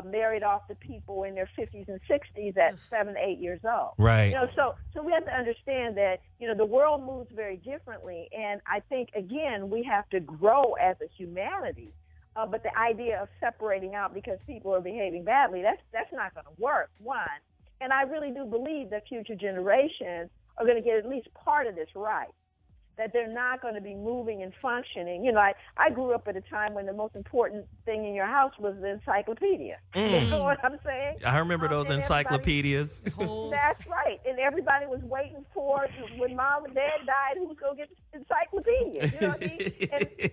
married off to people in their 50s and 60s at 7, 8 years old. Right. So we have to understand that the world moves very differently, and I think again we have to grow as a humanity. But the idea of separating out because people are behaving badly, that's not going to work. One, and I really do believe that future generations are going to get at least part of this right. That they're not going to be moving and functioning. I grew up at a time when the most important thing in your house was the encyclopedia. You know what I'm saying? I remember those encyclopedias. That's right. And everybody was waiting for, when mom and dad died, who was going to get the encyclopedia? You know what I mean?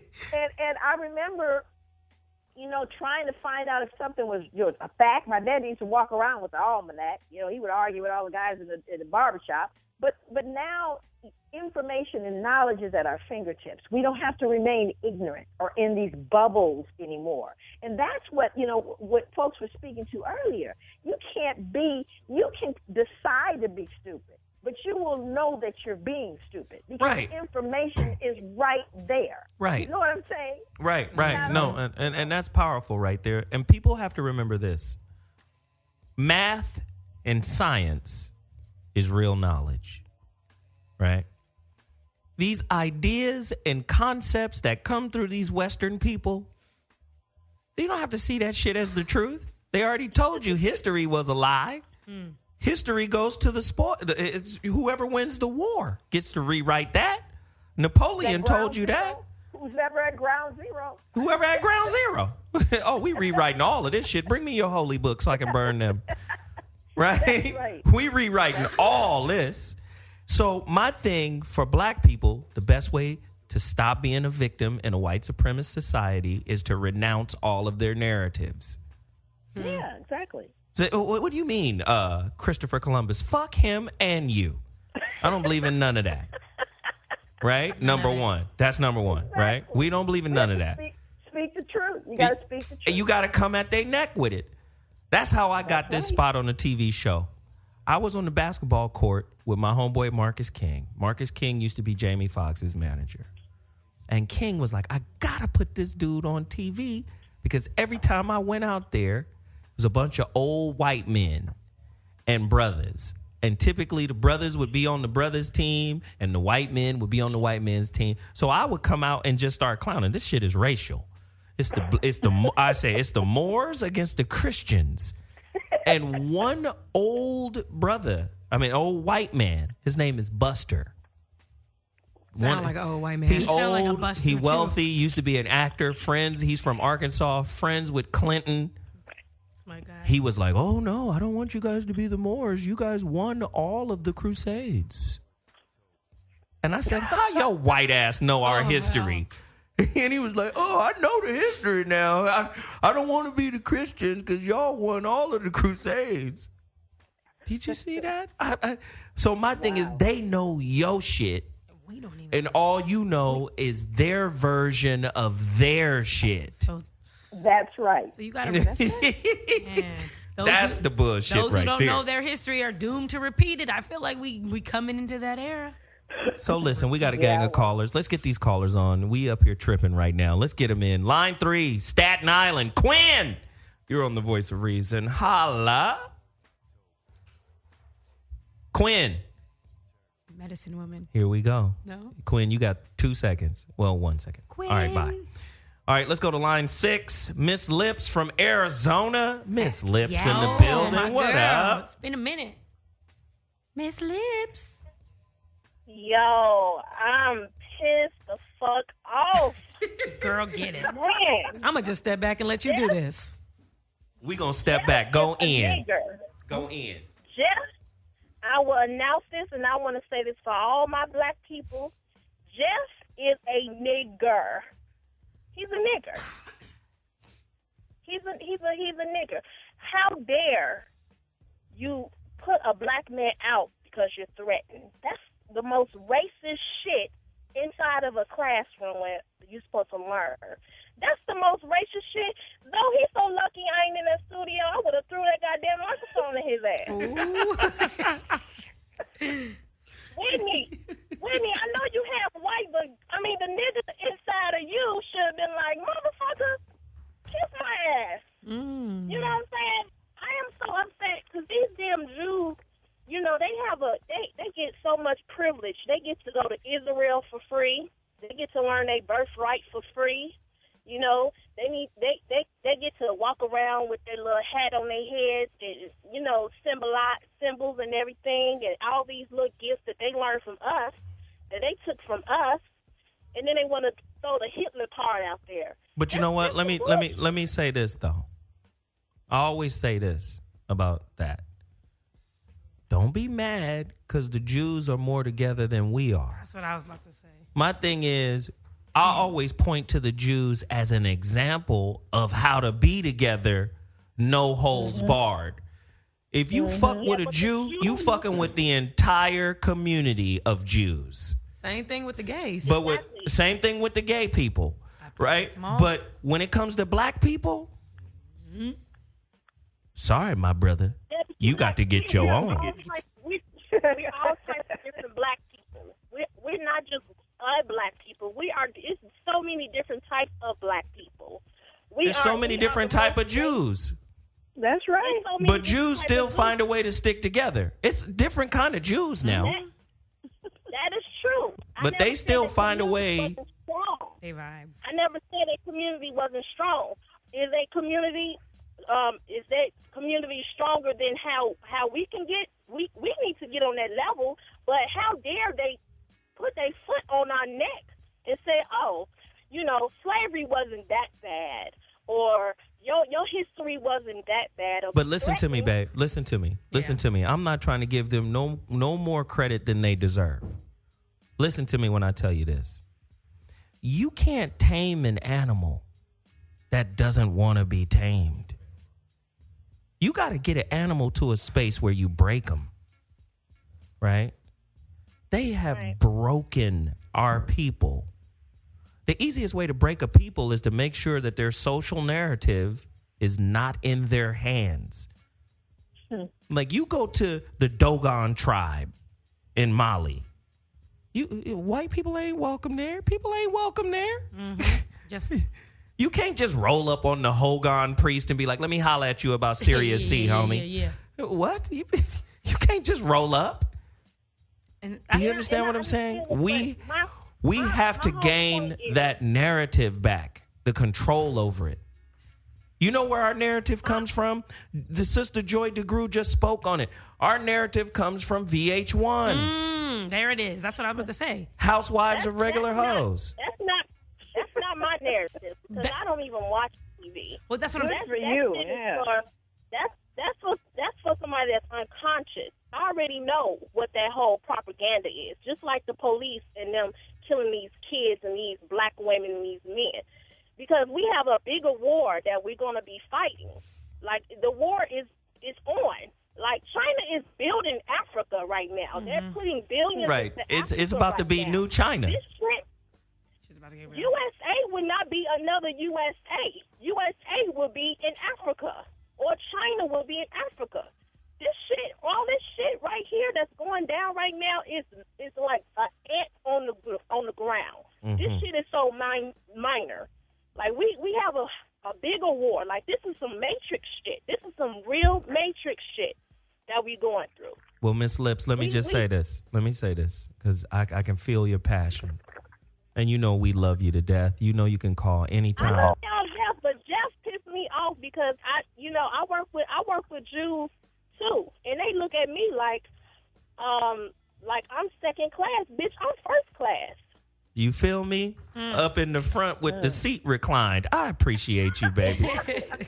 And I remember, trying to find out if something was a fact. My dad used to walk around with the almanac. He would argue with all the guys in the barbershop. But now information and knowledge is at our fingertips. We don't have to remain ignorant or in these bubbles anymore. And that's what folks were speaking to earlier. You can decide to be stupid, but you will know that you're being stupid because Right. the information is right there. Right. You know what I'm saying? Right. No, and that's powerful right there. And people have to remember this. Math and science is real knowledge, right? These ideas and concepts that come through these Western people, you don't have to see that shit as the truth. They already told you history was a lie. History goes to the sport. It's whoever wins the war gets to rewrite that. Napoleon told you that. Who's never at ground zero? Whoever at ground zero. Oh, we rewriting all of this shit. Bring me your holy book so I can burn them. Right? Right. We rewriting all this. So my thing for black people, the best way to stop being a victim in a white supremacist society is to renounce all of their narratives. Yeah, exactly. So, what do you mean, Christopher Columbus? Fuck him and you. I don't believe in none of that. Right? Number one. That's number one, right? We don't believe in none of that. Speak the truth. You got to speak the truth. And you got to come at their neck with it. That's how I got this spot on the TV show. I was on the basketball court with my homeboy Marcus King. Marcus King used to be Jamie Foxx's manager. And King was like, I got to put this dude on TV because every time I went out there, it was a bunch of old white men and brothers. And typically the brothers would be on the brothers' team and the white men would be on the white men's team. So I would come out and just start clowning. This shit is racial. It's the Moors against the Christians. And one old white man, his name is Buster. Sound like an old white man. He sound like a old, Buster, he too. wealthy, used to be an actor, friends. He's from Arkansas, friends with Clinton. My God. He was like, oh, no, I don't want you guys to be the Moors. You guys won all of the Crusades. And I said, how your white ass know our history? And he was like, oh, I know the history now. I don't want to be the Christians because y'all won all of the Crusades. Did you see that? So my thing is they know your shit. We don't even. And all you know is their version of their shit. So That's right. you got to. Man. That's the bullshit Those who right don't there. know their history are doomed to repeat it. I feel like we coming into that era. So listen, we got a gang of callers. Let's get these callers on. We up here tripping right now. Let's get them in. Line 3, Staten Island. Quinn, you're on the Voice of Reason. Holla. Quinn. Medicine woman. Here we go. No. Quinn, you got 2 seconds. Well, 1 second. Quinn. All right, bye. All right, let's go to line 6. Miss Lips from Arizona. Miss Lips in the my building. What girl. up? It's been a minute. Miss Lips. Yo, I'm pissed the fuck off. Girl, get it. Man, I'm going to just step back and let you do this. We gonna step back. Go a in. nigger. Go in. Jeff, I will announce this, and I want to say this for all my black people. Jeff is a nigger. He's a nigger. He's a nigger. How dare you put a black man out because you're threatened? That's the most racist shit inside of a classroom where you're supposed to learn. That's the most racist shit. Though he's so lucky I ain't in that studio, I would have threw that goddamn microphone in his ass. Whitney, I know you have white, but I mean the nigga inside of you should have been like, motherfucker, kiss my ass. You know what I'm saying? I am so upset because these damn Jews, you know, they get so much privilege. They get to go to Israel for free. They get to learn their birthright for free. You know, they get to walk around with their little hat on their heads, and, you know, symbols and everything, and all these little gifts that they learned from us, that they took from us, and then they want to throw the Hitler card out there. But you know what? Let me say this though. I always say this about that. Don't be mad because the Jews are more together than we are. That's what I was about to say. My thing is, I always point to the Jews as an example of how to be together, no holds barred. If you fuck with a Jew, you fucking with the entire community of Jews. Same thing with the gays. But same thing with the gay people, right? But when it comes to black people, sorry, my brother, you got to get your own. We're all types of different black people. We're not just black people. It's so many different types of black people. There's so many different type of Jews. That's right. But Jews still find a way to stick together. It's different kind of Jews now. That is true. But they still find a way. They vibe. I never said a community wasn't strong. Is a community stronger than how we can get? We need to get on that level. But how dare they put their foot on our neck and say, oh, you know, slavery wasn't that bad, or your history wasn't that bad. But listen to me, babe. Listen to me. Listen to me. I'm not trying to give them no more credit than they deserve. Listen to me when I tell you this. You can't tame an animal that doesn't want to be tamed. You got to get an animal to a space where you break them, right? They have broken our people The easiest way to break a people is to make sure that their social narrative is not in their hands. Like, you go to the Dogon tribe in Mali. White people ain't welcome there. People ain't welcome there. Just You can't just roll up on the Hogan priest and be like, let me holler at you about Sirius C, homie. Yeah. What? You can't just roll up. And Do you understand what I'm saying? We have to gain that narrative back, the control over it. You know where our narrative comes from? The sister Joy DeGruy just spoke on it. Our narrative comes from VH1. There it is. That's what I was about to say. Housewives of regular hoes. That's not my narrative because I don't even watch TV. Well, that's what I'm saying. That's for somebody that's unconscious. I already know what that whole propaganda is. Just like the police and them killing these kids and these black women and these men. Because we have a bigger war that we're going to be fighting. Like, the war is on. Like, China is building Africa right now. They're putting billions Right. into It's Africa about to right be now. new China. This shit, USA would not be another USA. USA will be in Africa. Or China will be in Africa. This shit, all this shit right here that's going down right now is like an ant on the ground. This shit is so minor. Like, we have a bigger war. Like, this is some Matrix shit. This is some real Matrix shit that we going through. Well, Miss Lips, let me say this. Let me say this, because I can feel your passion. And you know we love you to death. You know you can call anytime. I love y'all Jeff, but Jeff pissed me off because I work with Jews too, and they look at me like I'm second class, bitch. I'm first class. You feel me? Up in the front with the seat reclined. I appreciate you, baby.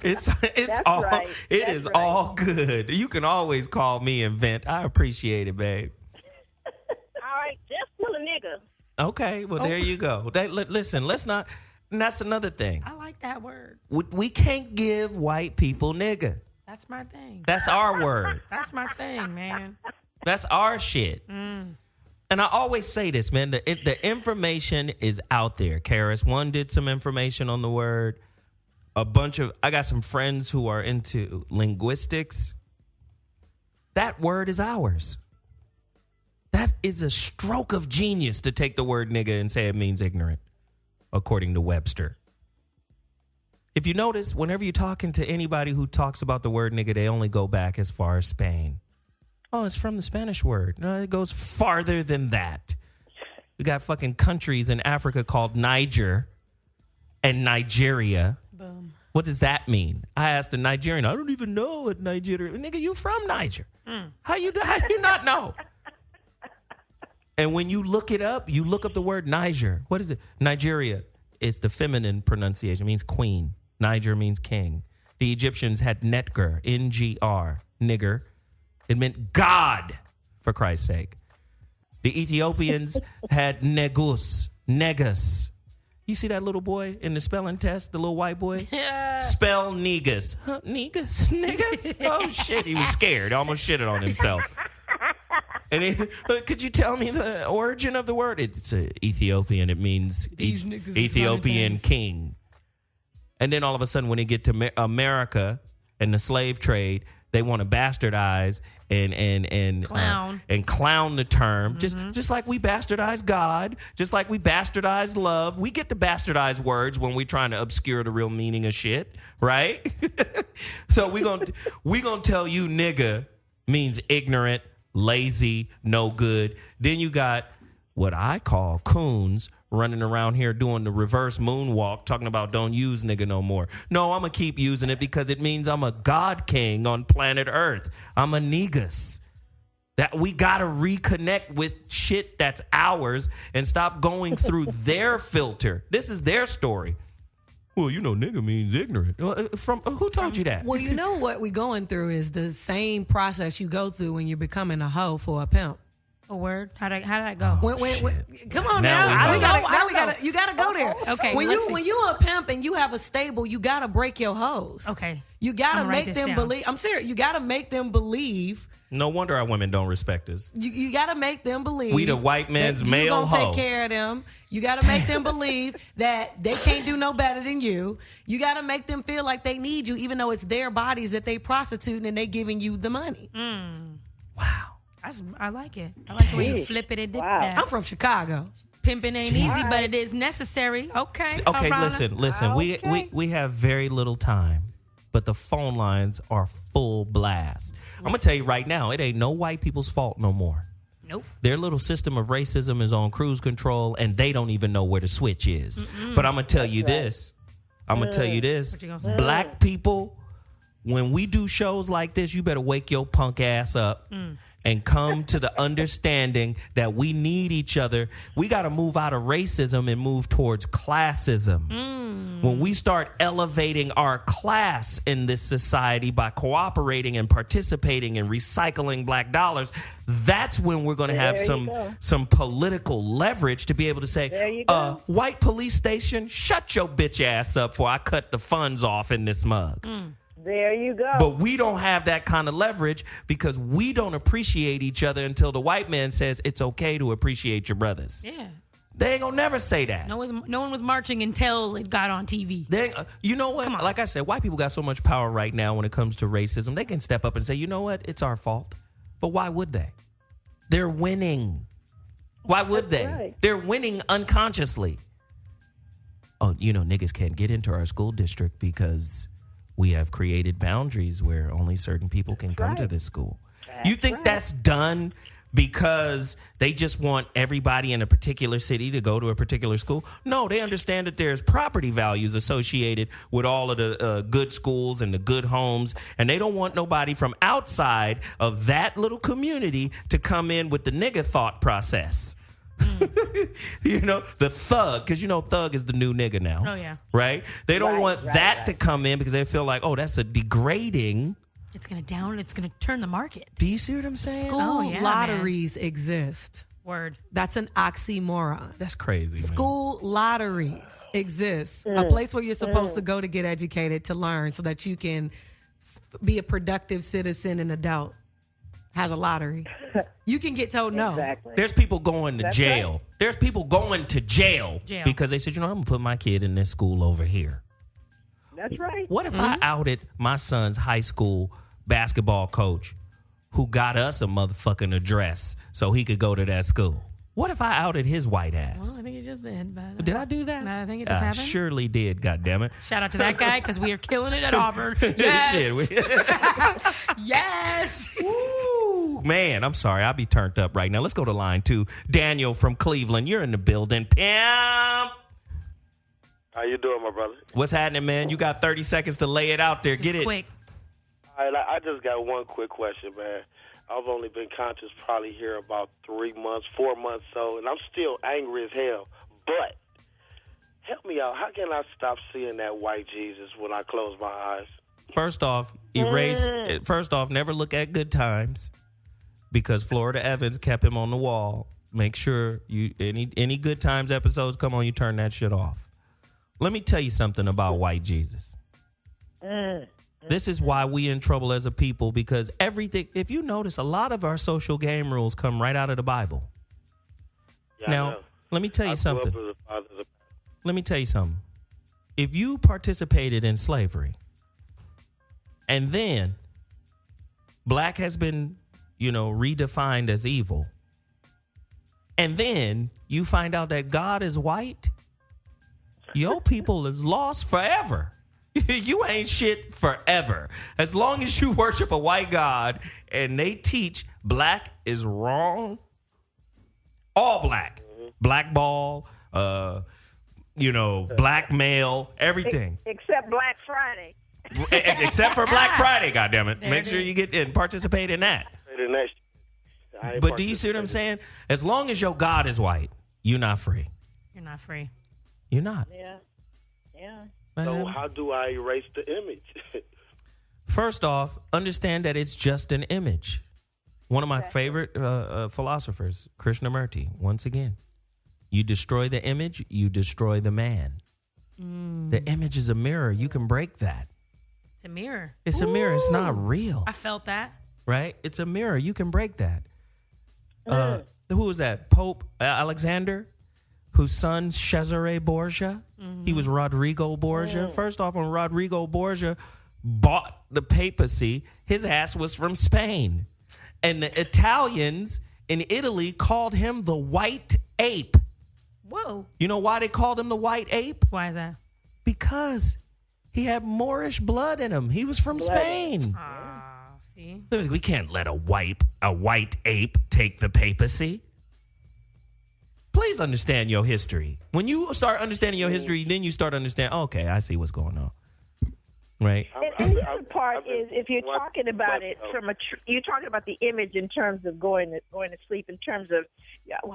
It's all right. It is all good. You can always call me and vent. I appreciate it, babe. All right, Jeff's still a nigga. Okay, well there you go. Listen, let's not. And that's another thing. I like that word. We can't give white people nigga. That's my thing. That's our word. That's my thing, man. That's our shit. And I always say this, man. The information is out there. Karis, one did some information on the word. I got some friends who are into linguistics. That word is ours. That is a stroke of genius to take the word nigga and say it means ignorant, according to Webster. If you notice, whenever you're talking to anybody who talks about the word nigga, they only go back as far as Spain. Oh, it's from the Spanish word. No, it goes farther than that. We got fucking countries in Africa called Niger and Nigeria. Boom. What does that mean? I asked a Nigerian, I don't even know what Nigeria. Nigga, you from Niger. How you not know? And when you look it up, you look up the word Niger. What is it? Nigeria. It's the feminine pronunciation. It means queen. Niger means king. The Egyptians had Netger, N-G-R, nigger. It meant God, for Christ's sake. The Ethiopians had Negus, Negus. You see that little boy in the spelling test, the little white boy? Yeah. Spell negus. Huh, negus? Negus? Oh, shit. He was scared. Almost shitted on himself. And could you tell me the origin of the word? It's Ethiopian. It means Ethiopian king. And then all of a sudden, when they get to America and the slave trade, they want to bastardize and clown the term, just like we bastardize God, just like we bastardize love. We get to bastardize words when we're trying to obscure the real meaning of shit, right? So we gonna tell you nigga means ignorant, lazy, no good. Then you got what I call coons running around here doing the reverse moonwalk, talking about don't use nigga no more. No, I'm going to keep using it because it means I'm a God king on planet Earth. I'm a negus. That we got to reconnect with shit that's ours and stop going through their filter. This is their story. Well, you know, nigga means ignorant. From who told you that? Well, you know what we're going through is the same process you go through when you're becoming a hoe for a pimp. A word? How did that go? Come on Now now. we know. You gotta go there. Okay, When let's see. you a pimp and you have a stable, you gotta break your hoes. Okay. You gotta I'm gonna write make this them down. believe. I'm serious. You gotta make them believe No wonder our women don't respect us. You got to make them believe. We the white man's that male you gonna hoe. take care of them. You got to make them believe that they can't do no better than you. You got to make them feel like they need you, even though it's their bodies that they prostituting and they giving you the money. Wow. I like it. I like the way you flip it and dip that. I'm from Chicago. Pimping ain't easy, but it is necessary. Okay. Okay, Aarona. listen. We have very little time, but the phone lines are full blast. I'm gonna tell you right now, it ain't no white people's fault no more. Nope. Their little system of racism is on cruise control, and they don't even know where the switch is. But I'm gonna tell you this. What you gonna say? Black people, when we do shows like this, you better wake your punk ass up. And come to the understanding that we need each other. We got to move out of racism and move towards classism. When we start elevating our class in this society by cooperating and participating and recycling black dollars, that's when we're going to have some political leverage to be able to say, white police station, shut your bitch ass up before I cut the funds off in this mug. There you go. But we don't have that kind of leverage because we don't appreciate each other until the white man says it's okay to appreciate your brothers. Yeah. They ain't gonna never say that. No one was marching until it got on TV. You know what? Come on. Like I said, white people got so much power right now when it comes to racism. They can step up and say, you know what? It's our fault. But why would they? They're winning. Why would they? Right. They're winning unconsciously. Oh, niggas can't get into our school district because we have created boundaries where only certain people can come to this school. You think that's done because they just want everybody in a particular city to go to a particular school? No, they understand that there's property values associated with all of the good schools and the good homes, and they don't want nobody from outside of that little community to come in with the nigga thought process. The thug, because thug is the new nigga now. Oh, yeah. Right? They don't want that to come in because they feel like, oh, that's a degrading. It's gonna turn the market. Do you see what I'm saying? School lotteries exist. Word. That's an oxymoron. That's crazy. School lotteries exist. A place where you're supposed to go to get educated, to learn, so that you can be a productive citizen and adult. Has a lottery. You can get told no. Exactly. There's people going to jail. Right. There's people going to jail because they said, I'm going to put my kid in this school over here. That's right. What if I outed my son's high school basketball coach who got us a motherfucking address so he could go to that school? What if I outed his white ass? Well, I think you just did. But, did I do that? I think it just happened. Surely did, goddammit. Shout out to that guy because we are killing it at Auburn. Yes. Yes. Woo. Man, I'm sorry. I'll be turned up right now. Let's go to line 2. Daniel from Cleveland. You're in the building. Pimp. How you doing, my brother? What's happening, man? You got 30 seconds to lay it out there. Get it. Quick. All right, I just got one quick question, man. I've only been conscious probably here about 3 months, 4 months, so, and I'm still angry as hell. But help me out. How can I stop seeing that white Jesus when I close my eyes? First off, never look at Good Times because Florida Evans kept him on the wall. Make sure any Good Times episodes come on, you turn that shit off. Let me tell you something about white Jesus. This is why we in trouble as a people, because everything, if you notice, a lot of our social game rules come right out of the Bible. Yeah, now, let me tell you something. If you participated in slavery and then black has been, redefined as evil, and then you find out that God is white, your people is lost forever. You ain't shit forever. As long as you worship a white God and they teach black is wrong, all black, blackball, blackmail, everything. Except Black Friday. Except for Black Friday, goddammit. Make sure you get and participate in that. But do you see what I'm saying? As long as your God is white, you're not free. You're not free. You're not. Yeah. So how do I erase the image? First off, understand that it's just an image. One of my favorite philosophers, Krishnamurti, once again. You destroy the image, you destroy the man. The image is a mirror. You can break that. It's a mirror. It's a mirror. It's not real. I felt that. right? It's a mirror. You can break that. Who was that? Pope Alexander, whose son Cesare Borgia. He was Rodrigo Borgia. First off, when Rodrigo Borgia bought the papacy, his ass was from Spain. And the Italians in Italy called him the white ape. Whoa. You know why they called him the white ape? Why is that? Because he had Moorish blood in him. He was from Spain. See? We can't let a white ape take the papacy. Please understand your history. When you start understanding your history, then you start understanding, okay, I see what's going on. Right? And the other part is, if you're talking about it from you're talking about the image in terms of going to sleep, in terms of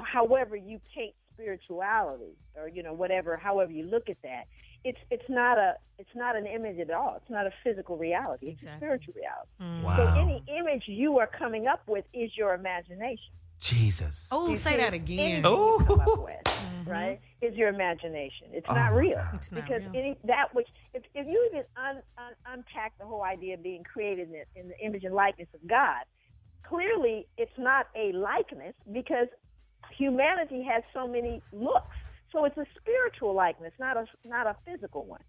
however you paint spirituality, or whatever, however you look at that. It's not an image at all. It's not a physical reality. It's a spiritual reality. Wow. So any image you are coming up with is your imagination. Jesus. Oh, say that again. Oh, come up with, right? Is your imagination? It's not real. It's not because real. If you even unpack the whole idea of being created in the image and likeness of God, clearly it's not a likeness, because humanity has so many looks. So it's a spiritual likeness, not a physical one.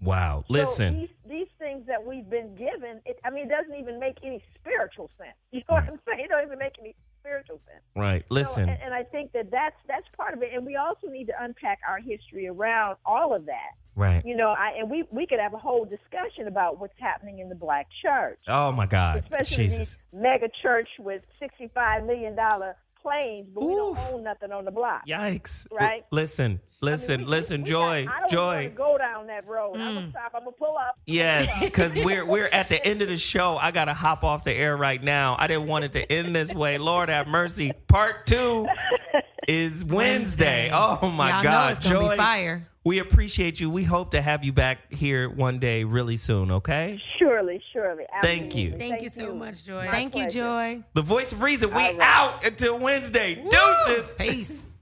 Wow. Listen. So these things that we've been given, it doesn't even make any spiritual sense. You know what I'm saying? It don't even make any spiritual sense. Right. Listen. So, and I think that's part of it. And we also need to unpack our history around all of that. Right. And we could have a whole discussion about what's happening in the black church. Oh my God. Especially Jesus. the mega church with $65 million planes, but we don't own nothing on the block. Yikes. Right? Listen, Joy. I don't want to go down that road. I'm going to stop. I'm going to pull up. Yes, because we're at the end of the show. I got to hop off the air right now. I didn't want it to end this way. Lord have mercy. Part 2 is Wednesday. Oh my Y'all God. know it's gonna Joy, be fire. we appreciate you. We hope to have you back here one day really soon, okay? Surely. Thank you. Thank you so much, Joy. My Thank you, pleasure. Joy. The voice of reason. We All right. out until Wednesday. Deuces. Peace.